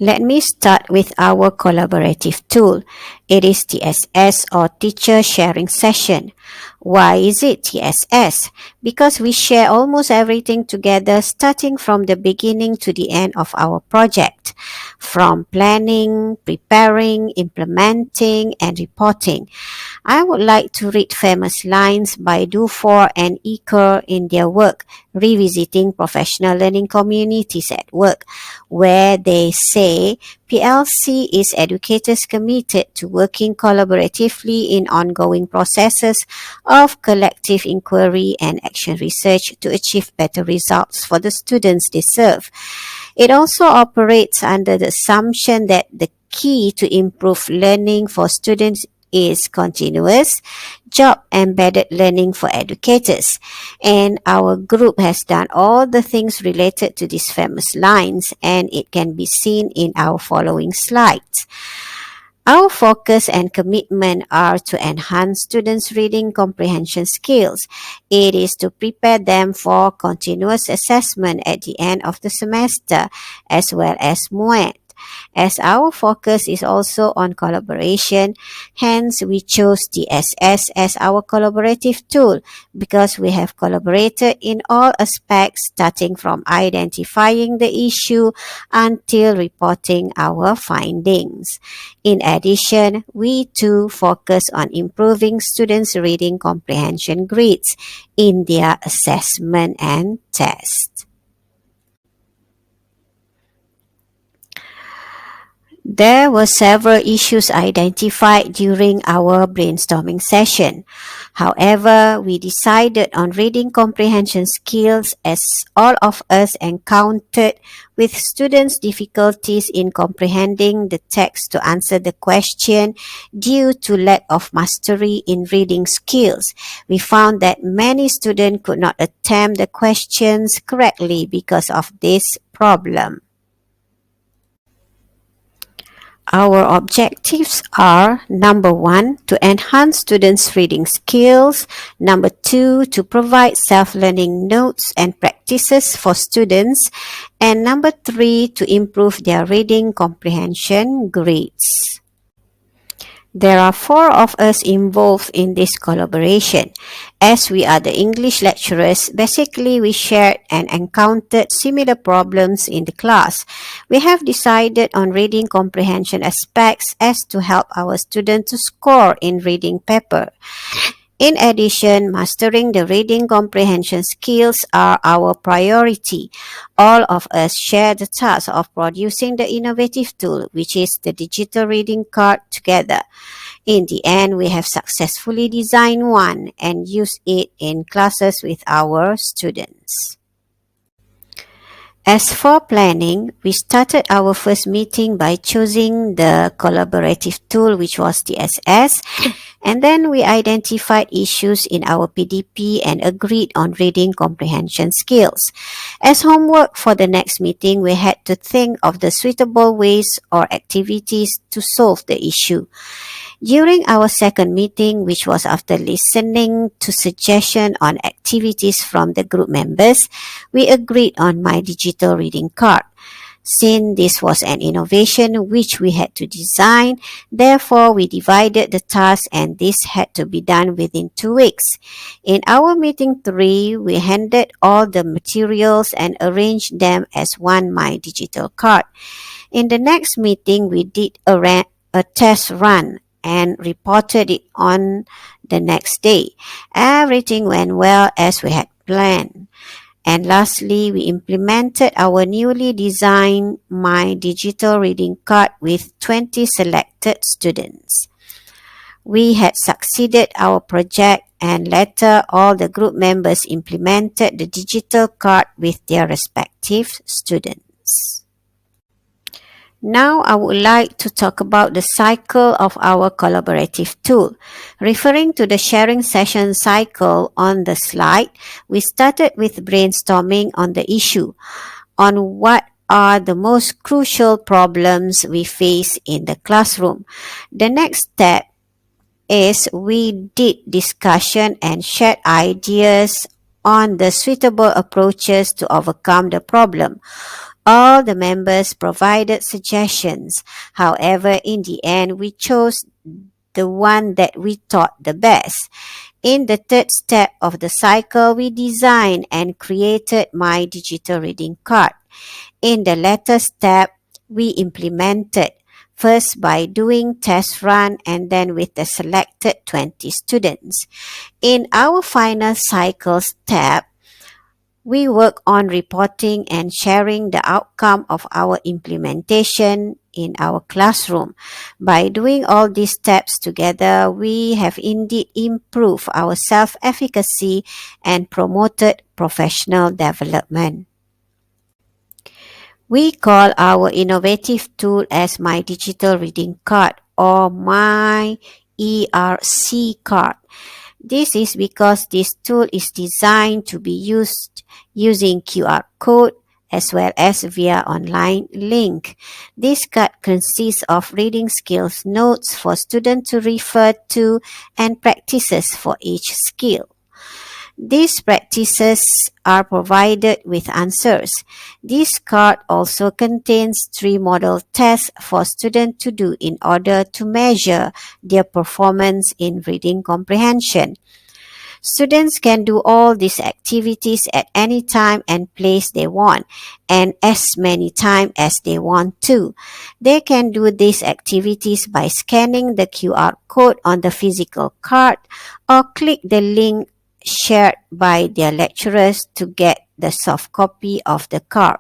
Let me start with our collaborative tool. It is TSS or Teacher Sharing Session. Why is it TSS? Because we share almost everything together starting from the beginning to the end of our project. From planning, preparing, implementing, and reporting. I would like to read famous lines by Dufour and Eker in their work, Revisiting Professional Learning Communities at Work, where they say PLC is educators committed to working collaboratively in ongoing processes of collective inquiry and action research to achieve better results for the students they serve. It also operates under the assumption that the key to improve learning for students is continuous, job-embedded learning for educators. And our group has done all the things related to these famous lines, and it can be seen in our following slides. Our focus and commitment are to enhance students' reading comprehension skills. It is to prepare them for continuous assessment at the end of the semester, as well as MUET. As our focus is also on collaboration, hence we chose TSS as our collaborative tool because we have collaborated in all aspects starting from identifying the issue until reporting our findings. In addition, we too focus on improving students' reading comprehension grades in their assessment and tests. There were several issues identified during our brainstorming session. However, we decided on reading comprehension skills as all of us encountered with students' difficulties in comprehending the text to answer the question due to lack of mastery in reading skills. We found that many students could not attempt the questions correctly because of this problem. Our objectives are number 1, to enhance students' reading skills, number 2, to provide self-learning notes and practices for students, and number 3, to improve their reading comprehension grades. There are 4 of us involved in this collaboration. As we are the English lecturers, basically we shared and encountered similar problems in the class. We have decided on reading comprehension aspects as to help our students to score in reading paper. In addition, mastering the reading comprehension skills are our priority. All of us share the task of producing the innovative tool, which is the digital reading card, together. In the end, we have successfully designed one and used it in classes with our students. As for planning, we started our first meeting by choosing the collaborative tool, which was TSS, and then we identified issues in our PDP and agreed on reading comprehension skills. As homework for the next meeting, we had to think of the suitable ways or activities to solve the issue. During our second meeting, which was after listening to suggestions on activities from the group members, we agreed on my digital reading card. Since this was an innovation which we had to design, therefore we divided the task and this had to be done within 2 weeks. In our meeting 3, we handed all the materials and arranged them as one My Digital Card. In the next meeting, we did a test run and reported it on the next day. Everything went well as we had planned. And lastly, we implemented our newly designed My Digital Reading Card with 20 selected students. We had succeeded our project, and later all the group members implemented the digital card with their respective students. Now I would like to talk about the cycle of our collaborative tool. Referring to the sharing session cycle on the slide, we started with brainstorming on the issue on what are the most crucial problems we face in the classroom. The next step is we did discussion and shared ideas on the suitable approaches to overcome the problem. All the members provided suggestions. However, in the end, we chose the one that we thought the best. In the third step of the cycle, we designed and created My Digital Reading Card. In the latter step, we implemented, first by doing test run and then with the selected 20 students. In our final cycle step, we work on reporting and sharing the outcome of our implementation in our classroom. By doing all these steps together, we have indeed improved our self-efficacy and promoted professional development. We call our innovative tool as My Digital Reading Card or My ERC card. This is because this tool is designed to be used using QR code as well as via online link. This card consists of reading skills notes for students to refer to and practices for each skill. These practices are provided with answers. This card also contains 3 model tests for students to do in order to measure their performance in reading comprehension. Students can do all these activities at any time and place they want, and as many times as they want to. They can do these activities by scanning the QR code on the physical card or click the link shared by their lecturers to get the soft copy of the card.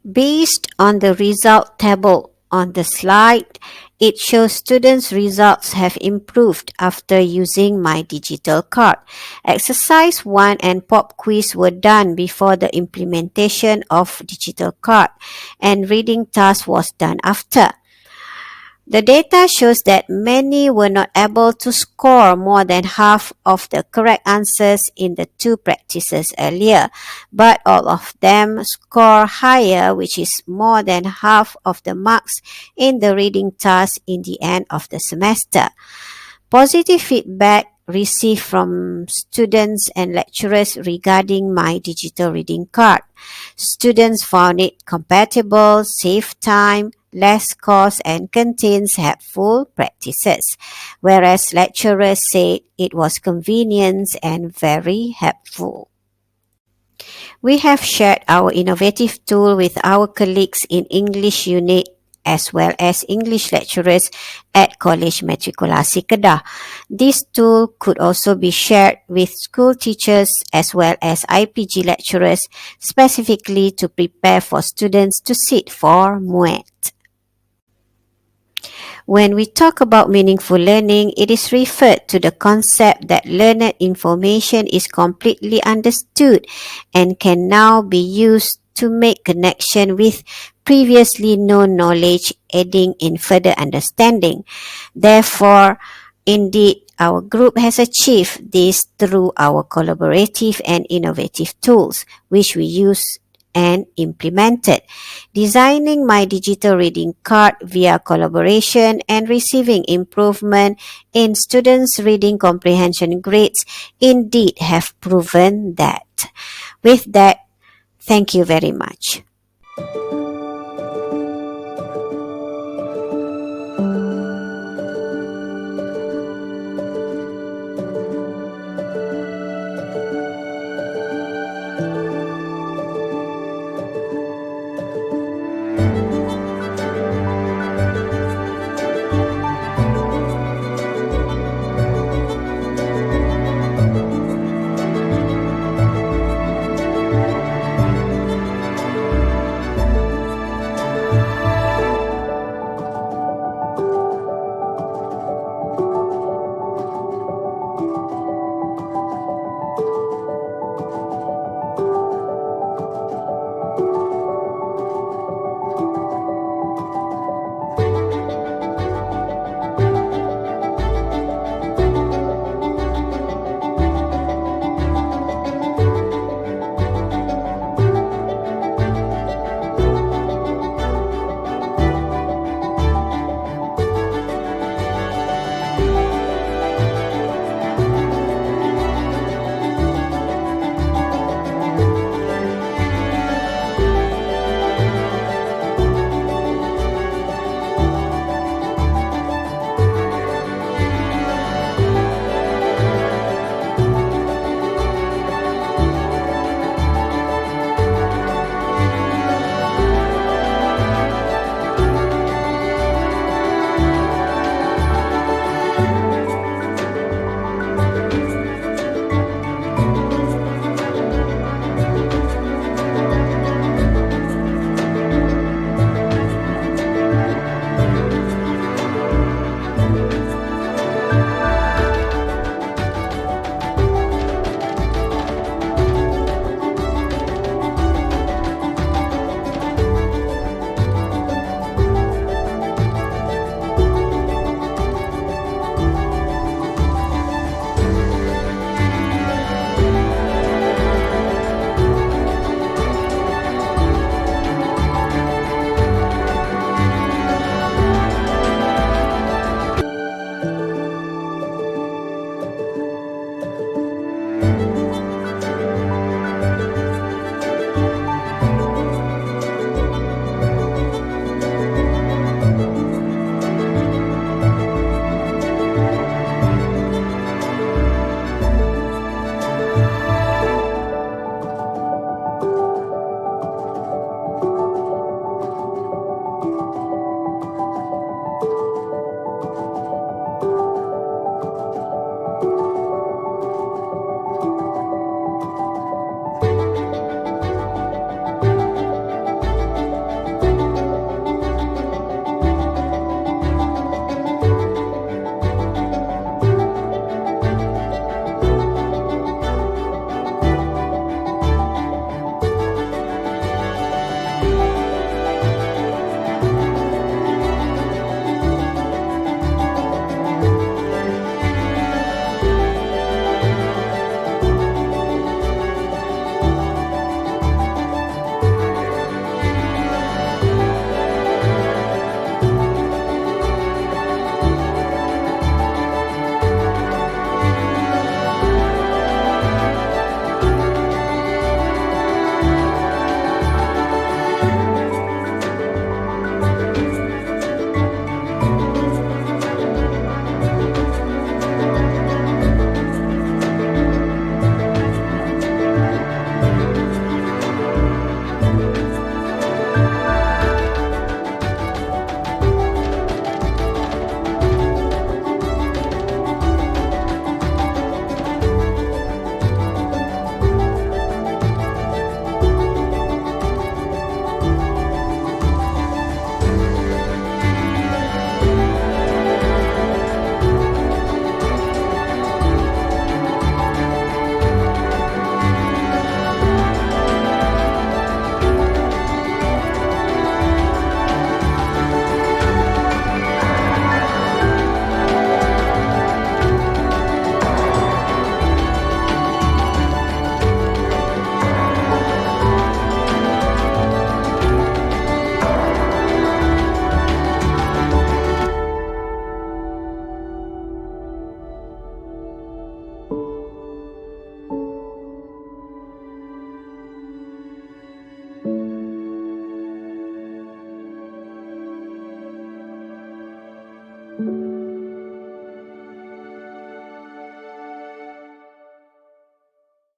Based on the result table on the slide, it shows students' results have improved after using My Digital Card. Exercise 1 and pop quiz were done before the implementation of digital card, and reading task was done after. The data shows that many were not able to score more than half of the correct answers in the 2 practices earlier, but all of them score higher, which is more than half of the marks in the reading task in the end of the semester. Positive feedback received from students and lecturers regarding My Digital Reading Card. Students found it compatible, save time, less cost, and contains helpful practices, whereas lecturers said it was convenient and very helpful. We have shared our innovative tool with our colleagues in English unit as well as English lecturers at College Matrikulasi Kedah. This tool could also be shared with school teachers as well as IPG lecturers, specifically to prepare for students to sit for MUET. When we talk about meaningful learning, it is referred to the concept that learned information is completely understood and can now be used to make connection with previously known knowledge, aiding in further understanding. Therefore, indeed, our group has achieved this through our collaborative and innovative tools, which we use and implemented. Designing My Digital Reading Card via collaboration and receiving improvement in students' reading comprehension grades indeed have proven that. With that, thank you very much.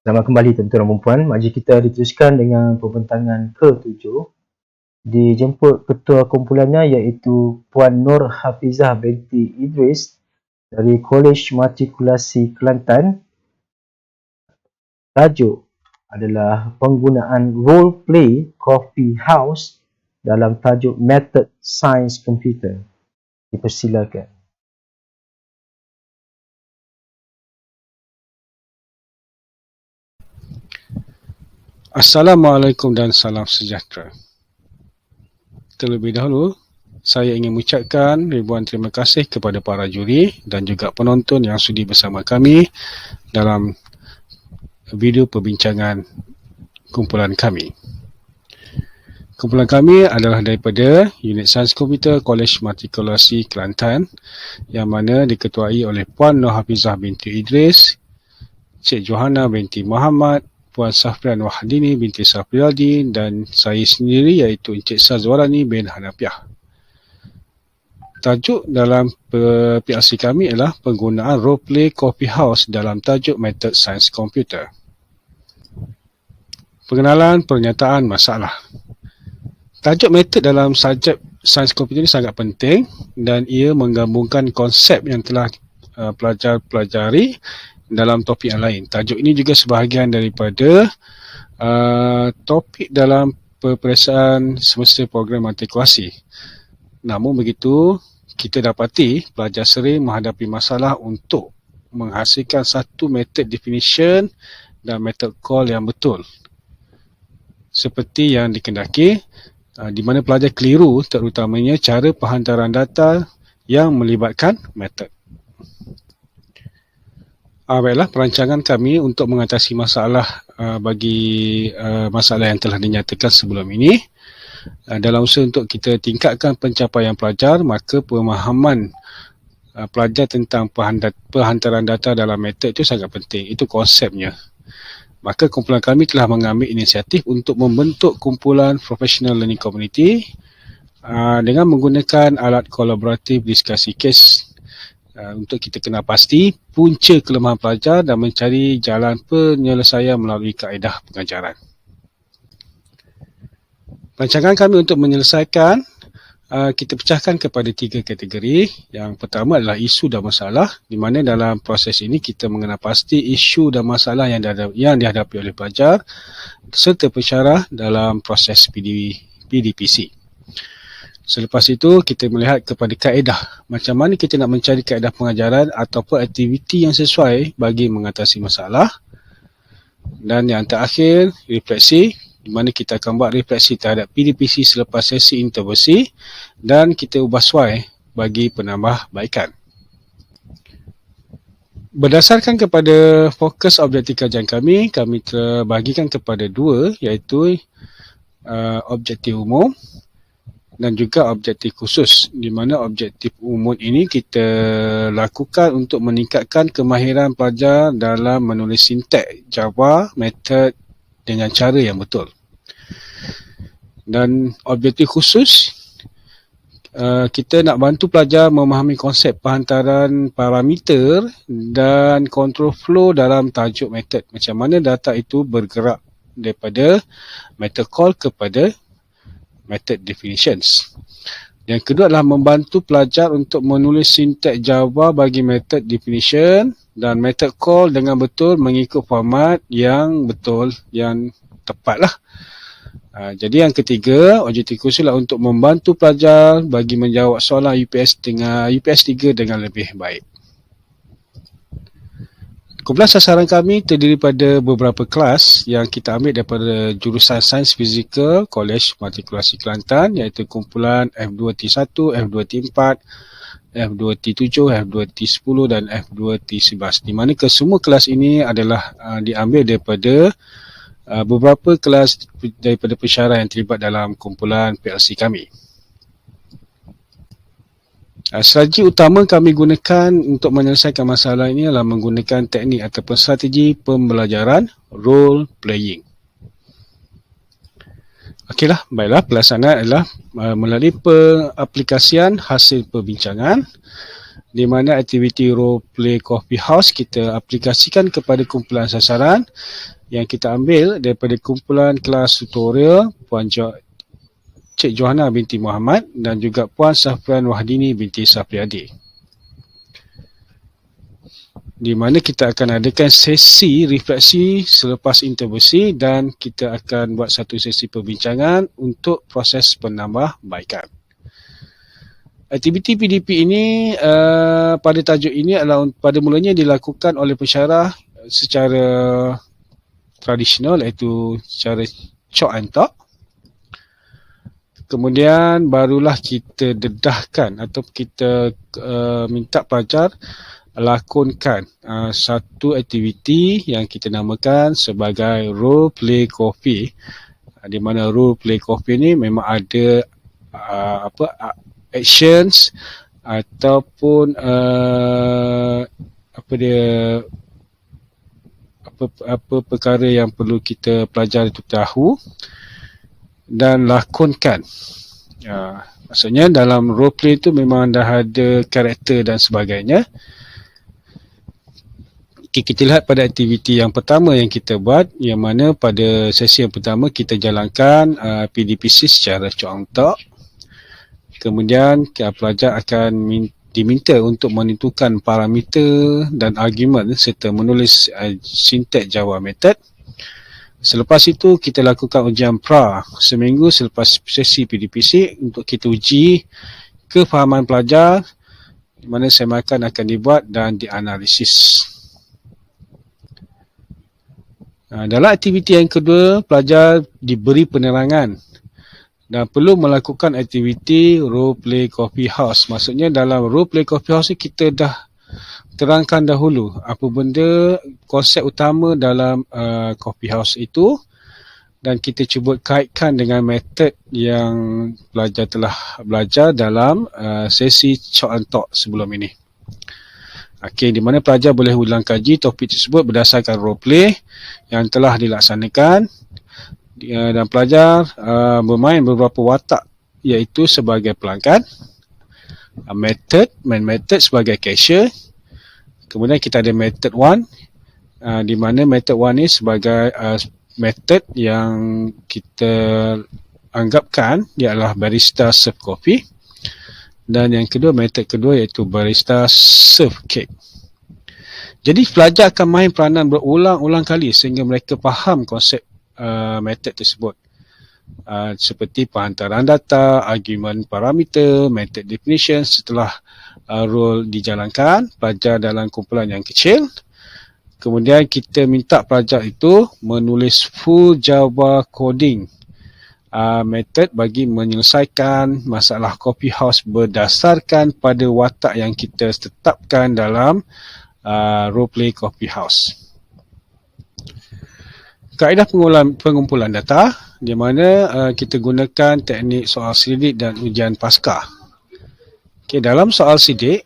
Selamat kembali tuan-tuan dan puan. Mari kita diteruskan dengan pembentangan ke-7. Dijemput ketua kumpulannya iaitu Puan Nur Hafizah binti Idris dari Kolej Matrikulasi Kelantan. Tajuk adalah penggunaan role play coffee house dalam tajuk Method Science Computer. Dipersilakan. Assalamualaikum dan salam sejahtera. Terlebih dahulu, saya ingin mengucapkan ribuan terima kasih kepada para juri dan juga penonton yang sudi bersama kami dalam video perbincangan kumpulan kami. Kumpulan kami adalah daripada Unit Sains Komputer Kolej Matrikulasi Kelantan yang mana diketuai oleh Puan Nur Hafizah binti Idris, Cik Johanna binti Muhammad, Puan Safrian Wahdini binti Safriadi dan saya sendiri iaitu Encik Sazwarani bin Hanafiah. Tajuk dalam PLC kami adalah penggunaan role play coffee house dalam tajuk Method Science Computer. Pengenalan pernyataan masalah. Tajuk method dalam subjek Sains Komputer ini sangat penting dan ia menggabungkan konsep yang telah pelajar pelajari dalam topik yang lain. Tajuk ini juga sebahagian daripada topik dalam peperiksaan semester program matrikulasi. Namun begitu, kita dapati pelajar sering menghadapi masalah untuk menghasilkan satu method definition dan method call yang betul. Seperti yang dikendaki, di mana pelajar keliru terutamanya cara penghantaran data yang melibatkan method. Baiklah, perancangan kami untuk mengatasi masalah bagi masalah yang telah dinyatakan sebelum ini. Dalam usaha untuk kita tingkatkan pencapaian pelajar, maka pemahaman pelajar tentang penghantaran data dalam metod itu sangat penting. Itu konsepnya. Maka kumpulan kami telah mengambil inisiatif untuk membentuk kumpulan Professional Learning Community dengan menggunakan alat kolaboratif diskusi kes untuk kita kenal pasti punca kelemahan pelajar dan mencari jalan penyelesaian melalui kaedah pengajaran. Rancangan kami untuk menyelesaikan kita pecahkan kepada 3 kategori. Yang pertama adalah isu dan masalah, di mana dalam proses ini kita mengenal pasti isu dan masalah yang dihadapi oleh pelajar serta pensyarah dalam proses PDPC. Selepas itu, kita melihat kepada kaedah. Macam mana kita nak mencari kaedah pengajaran ataupun aktiviti yang sesuai bagi mengatasi masalah. Dan yang terakhir, refleksi, di mana kita akan buat refleksi terhadap PDPC selepas sesi intervensi dan kita ubah suai bagi penambahbaikan. Berdasarkan kepada fokus objektif kajian kami terbahagikan kepada 2, iaitu objektif umum dan juga objektif khusus, di mana objektif umum ini kita lakukan untuk meningkatkan kemahiran pelajar dalam menulis sinteks Java metod dengan cara yang betul. Dan objektif khusus, kita nak bantu pelajar memahami konsep penghantaran parameter dan control flow dalam tajuk metod. Macam mana data itu bergerak daripada method call kepada method definitions. Yang kedua adalah membantu pelajar untuk menulis sinteks Java bagi method definition dan method call dengan betul mengikut format yang betul, yang tepatlah. Jadi yang ketiga, objektif khusus adalah untuk membantu pelajar bagi menjawab soalan UPS 3 dengan lebih baik. Kumpulan sasaran kami terdiri pada beberapa kelas yang kita ambil daripada jurusan Sains Fizikal Kolej Matrikulasi Kelantan, iaitu kumpulan F2T1, F2T4, F2T7, F2T10 dan F2T11. Di mana kesemua kelas ini adalah diambil daripada beberapa kelas daripada pensyarah yang terlibat dalam kumpulan PLC kami. Strategi utama kami gunakan untuk menyelesaikan masalah ini adalah menggunakan teknik ataupun strategi pembelajaran role playing. Okeylah, baiklah, pelaksanaan adalah melalui pengaplikasian hasil perbincangan, di mana aktiviti role play coffee house kita aplikasikan kepada kumpulan sasaran yang kita ambil daripada kumpulan kelas tutorial Puan Cik Johanna binti Muhammad dan juga Puan Safran Wahdini binti Sapriadi, di mana kita akan adakan sesi refleksi selepas intervensi dan kita akan buat satu sesi perbincangan untuk proses penambahbaikan. Aktiviti PDP ini pada tajuk ini adalah pada mulanya dilakukan oleh pensyarah secara tradisional, iaitu secara chalk and talk. Kemudian barulah kita dedahkan atau kita minta pelajar lakonkan satu aktiviti yang kita namakan sebagai role play coffee, di mana role play coffee ni memang ada actions ataupun apa perkara yang perlu kita pelajari untuk tahu dan lakonkan. Maksudnya dalam role play tu memang dah ada karakter dan sebagainya. Kita lihat pada aktiviti yang pertama yang kita buat, yang mana pada sesi yang pertama kita jalankan PDPC secara contoh. Kemudian pelajar akan diminta untuk menentukan parameter dan argument serta menulis sinteks Java method. Selepas itu kita lakukan ujian pra seminggu selepas sesi PDPC untuk kita uji kefahaman pelajar, di mana semakan akan dibuat dan dianalisis. Dalam aktiviti yang kedua, pelajar diberi penerangan dan perlu melakukan aktiviti role play coffee house. Maksudnya dalam role play coffee house ni kita dah terangkan dahulu apa benda konsep utama dalam coffee house itu, dan kita cuba kaitkan dengan metod yang pelajar telah belajar dalam sesi chalk and talk sebelum ini. Okey, di mana pelajar boleh ulang kaji topik tersebut berdasarkan role play yang telah dilaksanakan. Dan pelajar bermain beberapa watak, iaitu sebagai pelanggan, main method sebagai cashier. Kemudian kita ada method 1, di mana method 1 ni sebagai method yang kita anggapkan dia adalah barista serve coffee. Dan yang kedua, method kedua iaitu barista serve cake. Jadi pelajar akan main peranan berulang-ulang kali sehingga mereka faham konsep method tersebut, seperti penghantaran data, argument parameter, method definition. Setelah role dijalankan pelajar dalam kumpulan yang kecil, kemudian kita minta pelajar itu menulis full Java coding method bagi menyelesaikan masalah coffee house berdasarkan pada watak yang kita tetapkan dalam role play coffee house. Kaedah pengumpulan data, di mana kita gunakan teknik soal sidik dan ujian pasca. Okay, dalam soal sidik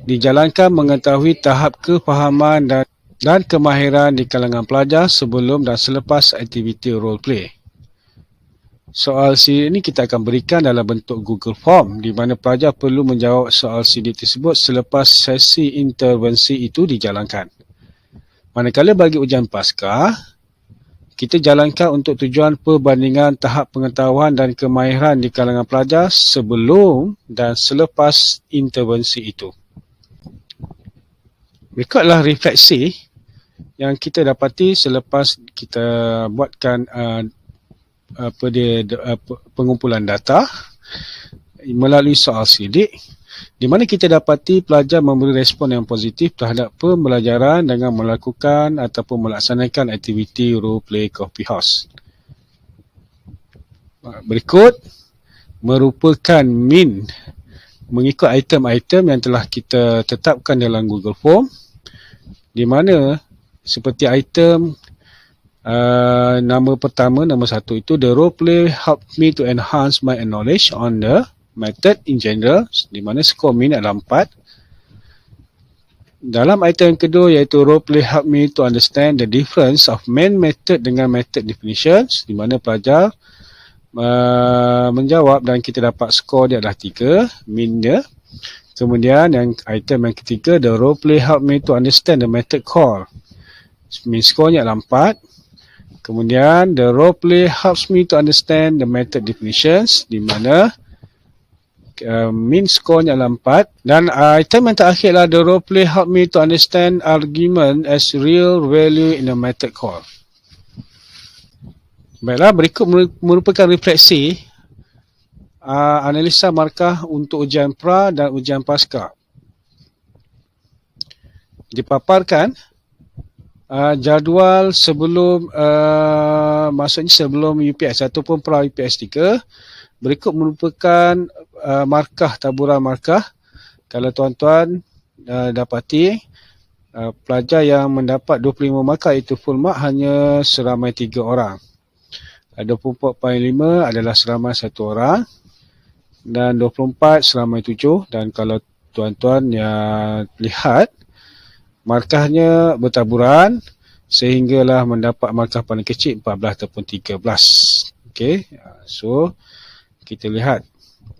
dijalankan mengetahui tahap kefahaman dan kemahiran di kalangan pelajar sebelum dan selepas aktiviti role play. Soal sidik ini kita akan berikan dalam bentuk Google Form, di mana pelajar perlu menjawab soal sidik tersebut selepas sesi intervensi itu dijalankan. Manakala bagi ujian pasca, kita jalankan untuk tujuan perbandingan tahap pengetahuan dan kemahiran di kalangan pelajar sebelum dan selepas intervensi itu. Berikutlah refleksi yang kita dapati selepas kita buatkan pengumpulan data melalui soal sidik, di mana kita dapati pelajar memberi respon yang positif terhadap pembelajaran dengan melakukan ataupun melaksanakan aktiviti role play coffee house. Berikut merupakan min mengikut item-item yang telah kita tetapkan dalam Google Form, di mana seperti item nama pertama, nama 1 itu, the role play helped me to enhance my knowledge on the method in general, di mana skor min adalah 4. Dalam item yang kedua iaitu role play help me to understand the difference of main method dengan method definitions, di mana pelajar menjawab dan kita dapat skor dia adalah 3, min dia. Kemudian yang item yang ketiga, the role play help me to understand the method call, Min score-nya adalah 4. Kemudian the role play helps me to understand the method definitions, di mana min score-nya adalah 4. Dan item yang terakhir adalah the role play help me to understand argument as real value in a method call. Baiklah, berikut merupakan refleksi analisa markah untuk ujian pra dan ujian pasca. Dipaparkan jadual sebelum maksudnya sebelum UPS ataupun pra UPS 3. Berikut merupakan markah, taburan markah. Kalau tuan-tuan dapati pelajar yang mendapat 25 markah itu full mark hanya seramai 3 orang. 24.5 adalah seramai 1 orang dan 24 seramai 7. Dan kalau tuan-tuan yang lihat, markahnya bertaburan sehinggalah mendapat markah paling kecil 14 ataupun 13. Okey, so kita lihat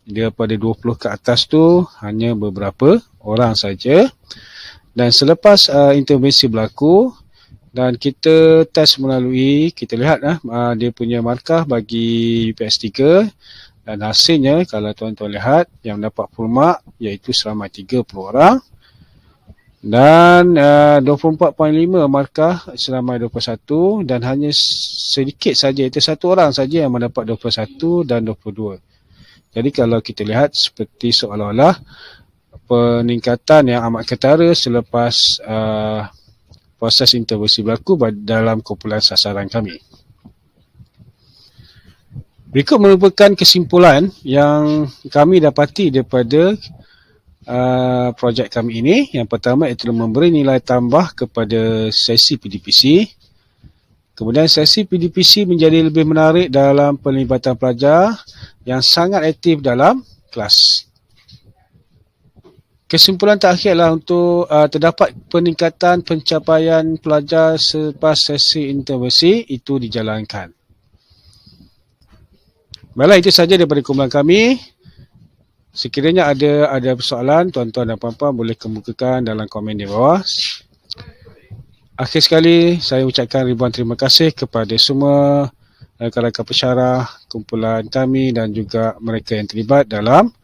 daripada 20 ke atas tu hanya beberapa orang saja. Dan selepas intervensi berlaku dan kita test melalui, kita lihat dia punya markah bagi UPS 3 dan hasilnya kalau tuan-tuan lihat yang dapat full mark iaitu seramai 30 orang. Dan 24.5 markah seramai 21 dan hanya sedikit saja, itu 1 orang saja yang mendapat 21 dan 22. Jadi kalau kita lihat seperti seolah-olah peningkatan yang amat ketara selepas proses intervensi berlaku dalam kumpulan sasaran kami. Berikut merupakan kesimpulan yang kami dapati daripada projek kami ini. Yang pertama iaitu memberi nilai tambah kepada sesi PDPC. Kemudian sesi PDPC menjadi lebih menarik dalam penglibatan pelajar yang sangat aktif dalam kelas. Kesimpulan terakhir adalah untuk terdapat peningkatan pencapaian pelajar selepas sesi intervensi itu dijalankan. Baiklah, itu saja daripada kumpulan kami. Sekiranya ada persoalan, tuan-tuan dan puan-puan boleh kemukakan dalam komen di bawah. Akhir sekali, saya ucapkan ribuan terima kasih kepada semua rakan-rakan pensyarah, kumpulan kami dan juga mereka yang terlibat dalam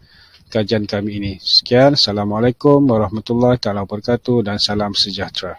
kajian kami ini. Sekian, Assalamualaikum warahmatullahi wabarakatuh dan salam sejahtera.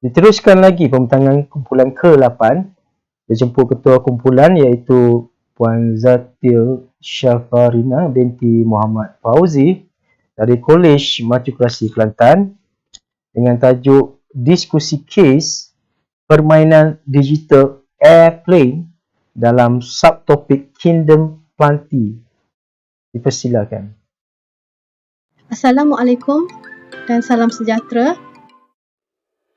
Diteruskan lagi pembentangan kumpulan ke-8. Dijemput ketua kumpulan iaitu Puan Zatil Syafarina binti Muhammad Fauzi dari Kolej Matrikulasi Kelantan dengan tajuk diskusi kes permainan digital airplane dalam subtopik Kingdom Planty. Dipersilakan. Assalamualaikum dan salam sejahtera.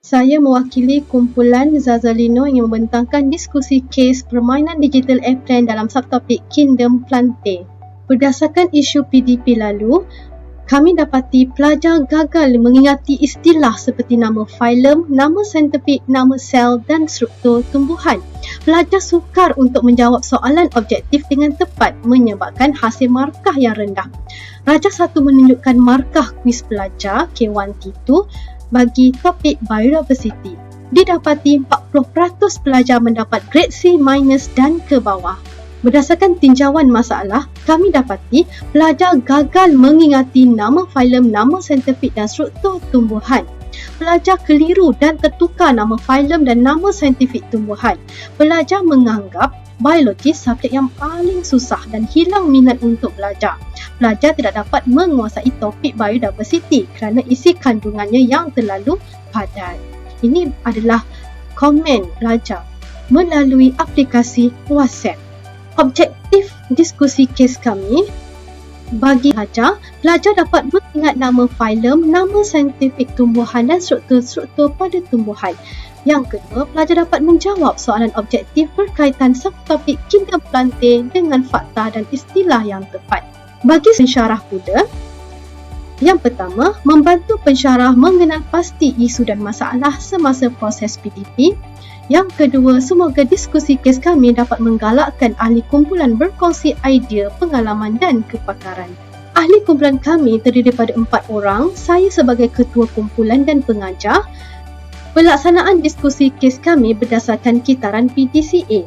Saya mewakili kumpulan Zazalino yang membentangkan diskusi kes permainan digital airplane dalam subtopik Kingdom Planty. Berdasarkan isu PDP lalu, kami dapati pelajar gagal mengingati istilah seperti nama filem, nama saintifik, nama sel dan struktur tumbuhan. Pelajar sukar untuk menjawab soalan objektif dengan tepat menyebabkan hasil markah yang rendah. Raja 1 menunjukkan markah kuis pelajar K1T2 bagi topik biodiversity. Didapati 40% pelajar mendapat grade C- dan ke bawah. Berdasarkan tinjauan masalah, kami dapati pelajar gagal mengingati nama filem, nama saintifik dan struktur tumbuhan. Pelajar keliru dan tertukar nama filem dan nama saintifik tumbuhan. Pelajar menganggap biologi subjek yang paling susah dan hilang minat untuk belajar. Pelajar tidak dapat menguasai topik biodiversity kerana isi kandungannya yang terlalu padat. Ini adalah komen pelajar melalui aplikasi WhatsApp. Objektif diskusi kes kami bagi pelajar dapat mengingat nama filem, nama saintifik tumbuhan dan struktur-struktur pada tumbuhan. Yang kedua, pelajar dapat menjawab soalan objektif berkaitan subtopik Kingdom Planty dengan fakta dan istilah yang tepat. Bagi pensyarah pula, yang pertama, membantu pensyarah mengenal pasti isu dan masalah semasa proses PDP. Yang kedua, semoga diskusi kes kami dapat menggalakkan ahli kumpulan berkongsi idea, pengalaman dan kepakaran. Ahli kumpulan kami terdiri daripada 4 orang, saya sebagai ketua kumpulan dan pengajar. Pelaksanaan diskusi kes kami berdasarkan kitaran PDCA.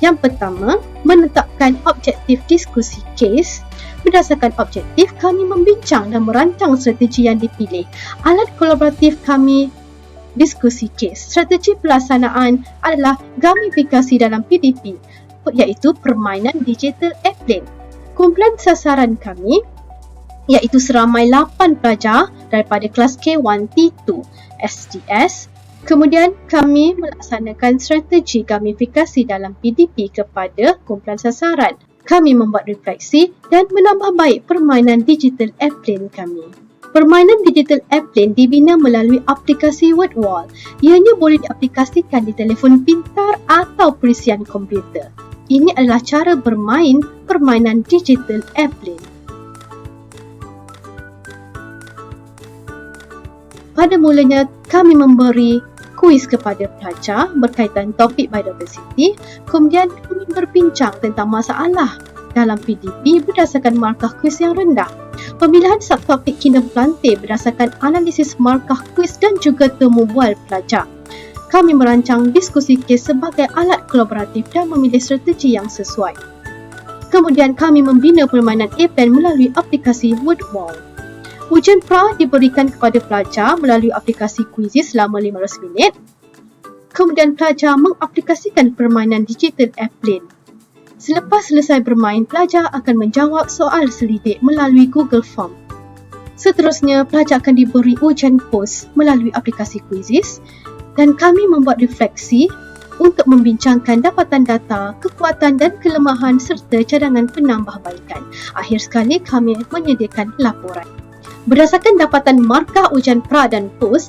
Yang pertama, menetapkan objektif diskusi kes. Berdasarkan objektif, kami membincang dan merancang strategi yang dipilih. Alat kolaboratif kami diskusi kes. Strategi pelaksanaan adalah gamifikasi dalam PDP, iaitu permainan digital airplane. Kumpulan sasaran kami iaitu seramai 8 pelajar daripada kelas K1T2 SDS. Kemudian kami melaksanakan strategi gamifikasi dalam PDP kepada kumpulan sasaran. Kami membuat refleksi dan menambah baik permainan digital airplane kami. Permainan digital airplane dibina melalui aplikasi WordWall. Ianya boleh diaplikasikan di telefon pintar atau perisian komputer. Ini adalah cara bermain permainan digital airplane. Pada mulanya, kami memberi kuis kepada pelajar berkaitan topik biodiversity. Kemudian kami berbincang tentang masalah dalam PDP berdasarkan markah kuis yang rendah. Pemilihan subtopik Kingdom Planty berdasarkan analisis markah kuis dan juga temu bual pelajar. Kami merancang diskusi kes sebagai alat kolaboratif dan memilih strategi yang sesuai. Kemudian kami membina permainan airplane melalui aplikasi WordWall. Ujian pra diberikan kepada pelajar melalui aplikasi kuisis selama 15 minit. Kemudian pelajar mengaplikasikan permainan digital airplane. Selepas selesai bermain, pelajar akan menjawab soal selidik melalui Google Form. Seterusnya, pelajar akan diberi ujian pos melalui aplikasi kuisis dan kami membuat refleksi untuk membincangkan dapatan data, kekuatan dan kelemahan serta cadangan penambahbaikan. Akhir sekali, kami menyediakan laporan. Berdasarkan dapatan markah ujian pra dan pos,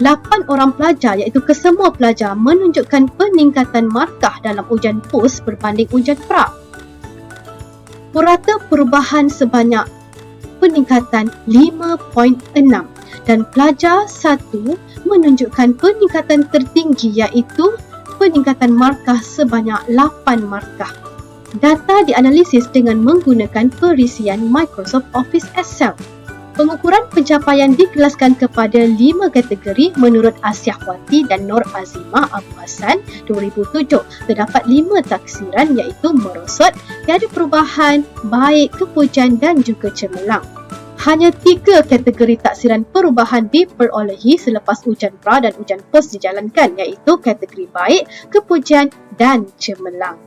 8 orang pelajar iaitu kesemua pelajar menunjukkan peningkatan markah dalam ujian pos berbanding ujian pra. Purata perubahan sebanyak peningkatan 5.6 dan pelajar 1 menunjukkan peningkatan tertinggi iaitu peningkatan markah sebanyak 8 markah. Data dianalisis dengan menggunakan perisian Microsoft Office Excel. Pengukuran pencapaian dikelaskan kepada 5 kategori menurut Asyahwati dan Nur Azimah Abu Hassan 2007. Terdapat 5 taksiran iaitu merosot, tiada perubahan, baik, kepujian dan juga cemerlang. Hanya 3 kategori taksiran perubahan diperolehi selepas ujian pra dan ujian pos dijalankan iaitu kategori baik, kepujian dan cemerlang.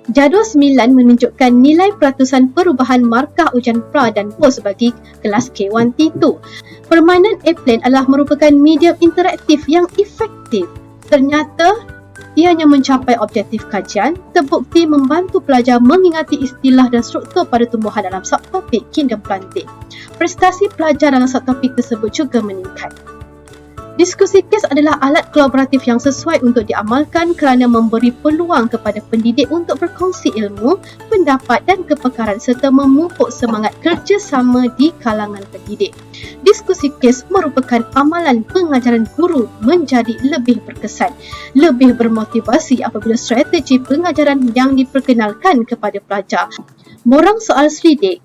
Jadual 9 menunjukkan nilai peratusan perubahan markah ujian pra dan pos bagi kelas K1 T2. Permainan A-Plan adalah merupakan medium interaktif yang efektif. Ternyata ianya mencapai objektif kajian, terbukti membantu pelajar mengingati istilah dan struktur pada tumbuhan dalam subtopik Kingdom Planting. Prestasi pelajar dalam subtopik tersebut juga meningkat. Diskusi kes adalah alat kolaboratif yang sesuai untuk diamalkan kerana memberi peluang kepada pendidik untuk berkongsi ilmu, pendapat dan kepakaran serta memupuk semangat kerjasama di kalangan pendidik. Diskusi kes merupakan amalan pengajaran guru menjadi lebih berkesan, lebih bermotivasi apabila strategi pengajaran yang diperkenalkan kepada pelajar. Borang soal selidik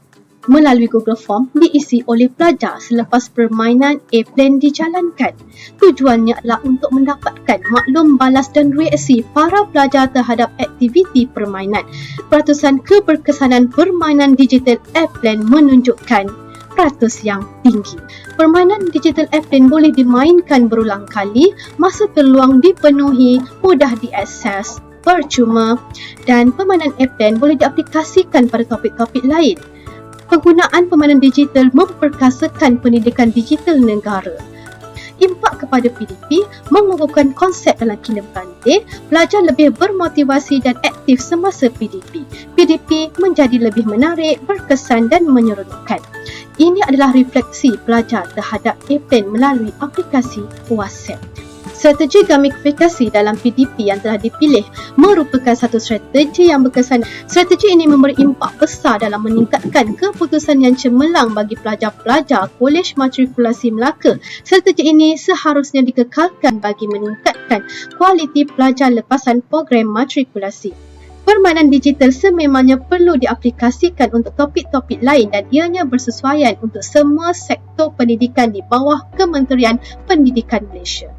melalui Google Form diisi oleh pelajar selepas permainan A-Plan dijalankan. Tujuannya adalah untuk mendapatkan maklum balas dan reaksi para pelajar terhadap aktiviti permainan. Peratusan keberkesanan permainan digital A-Plan menunjukkan peratus yang tinggi. Permainan digital A-Plan boleh dimainkan berulang kali, masa terluang dipenuhi, mudah diakses, percuma dan permainan A-Plan boleh diaplikasikan pada topik-topik lain. Penggunaan permainan digital memperkasakan pendidikan digital negara. Impak kepada PDP mengukuhkan konsep dalam Kingdom Planting, pelajar lebih bermotivasi dan aktif semasa PDP. PDP menjadi lebih menarik, berkesan dan menyeronokkan. Ini adalah refleksi pelajar terhadap A-Plan melalui aplikasi WhatsApp. Strategi gamifikasi dalam PDP yang telah dipilih merupakan satu strategi yang berkesan. Strategi ini memberi impak besar dalam meningkatkan keputusan yang cemerlang bagi pelajar-pelajar Kolej Matrikulasi Melaka. Strategi ini seharusnya dikekalkan bagi meningkatkan kualiti pelajar lepasan program matrikulasi. Permainan digital sememangnya perlu diaplikasikan untuk topik-topik lain dan ianya bersesuaian untuk semua sektor pendidikan di bawah Kementerian Pendidikan Malaysia.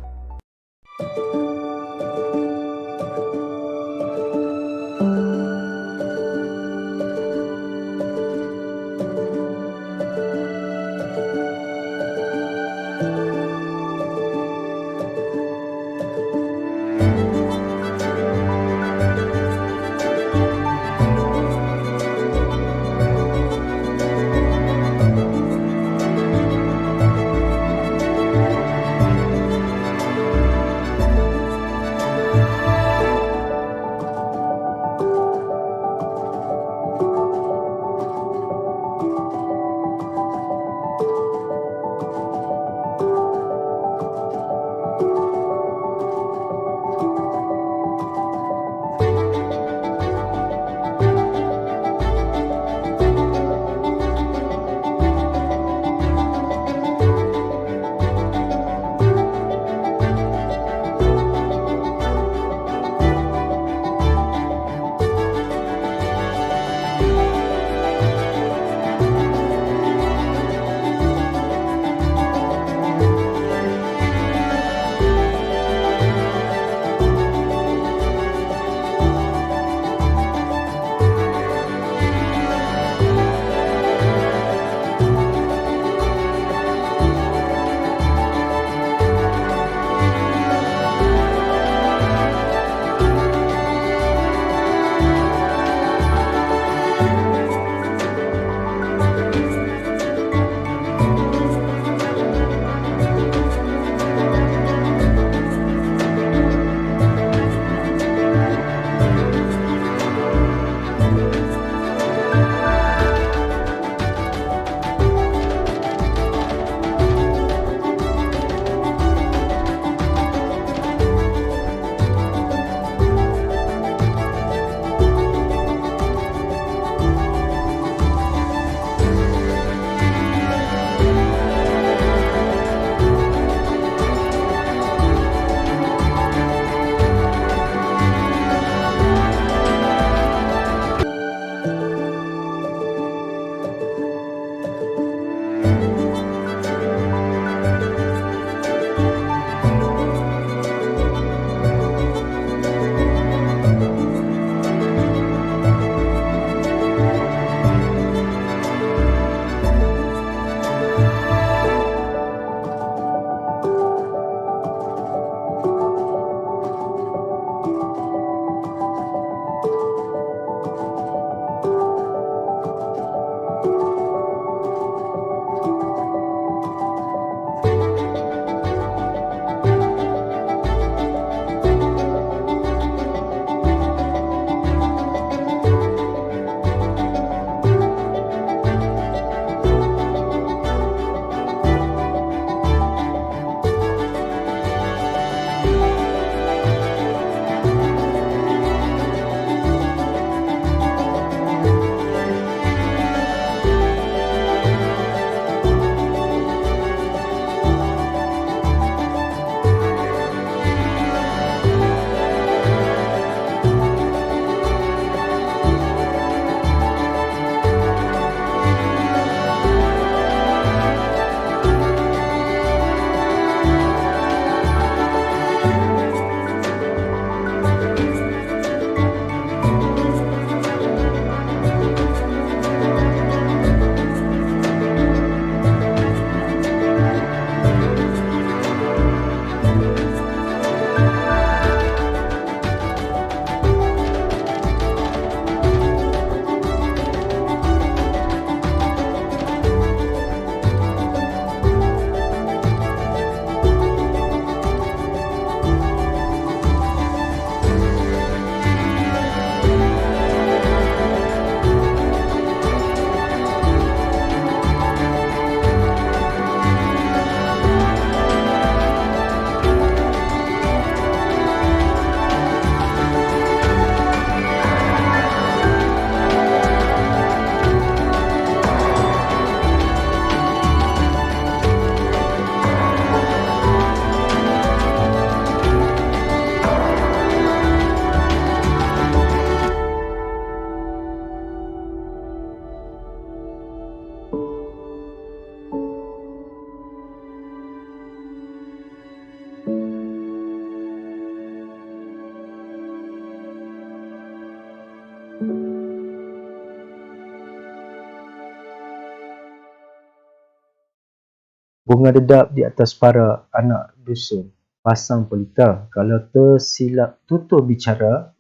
Bunga dedap di atas para anak dusun. Pasang pelita. Kalau tersilap tutur bicara,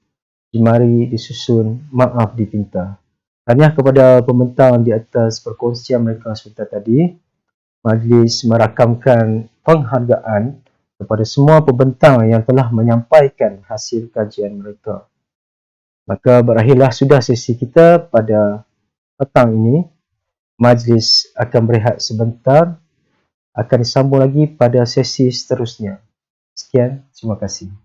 dimari disusun, maaf dipinta. Tahniah kepada pembentang di atas perkongsian mereka sebentar tadi. Majlis merakamkan penghargaan kepada semua pembentang yang telah menyampaikan hasil kajian mereka. Maka berakhirlah sudah sesi kita pada petang ini. Majlis akan berehat sebentar. Akan disambung lagi pada sesi seterusnya. Sekian, terima kasih.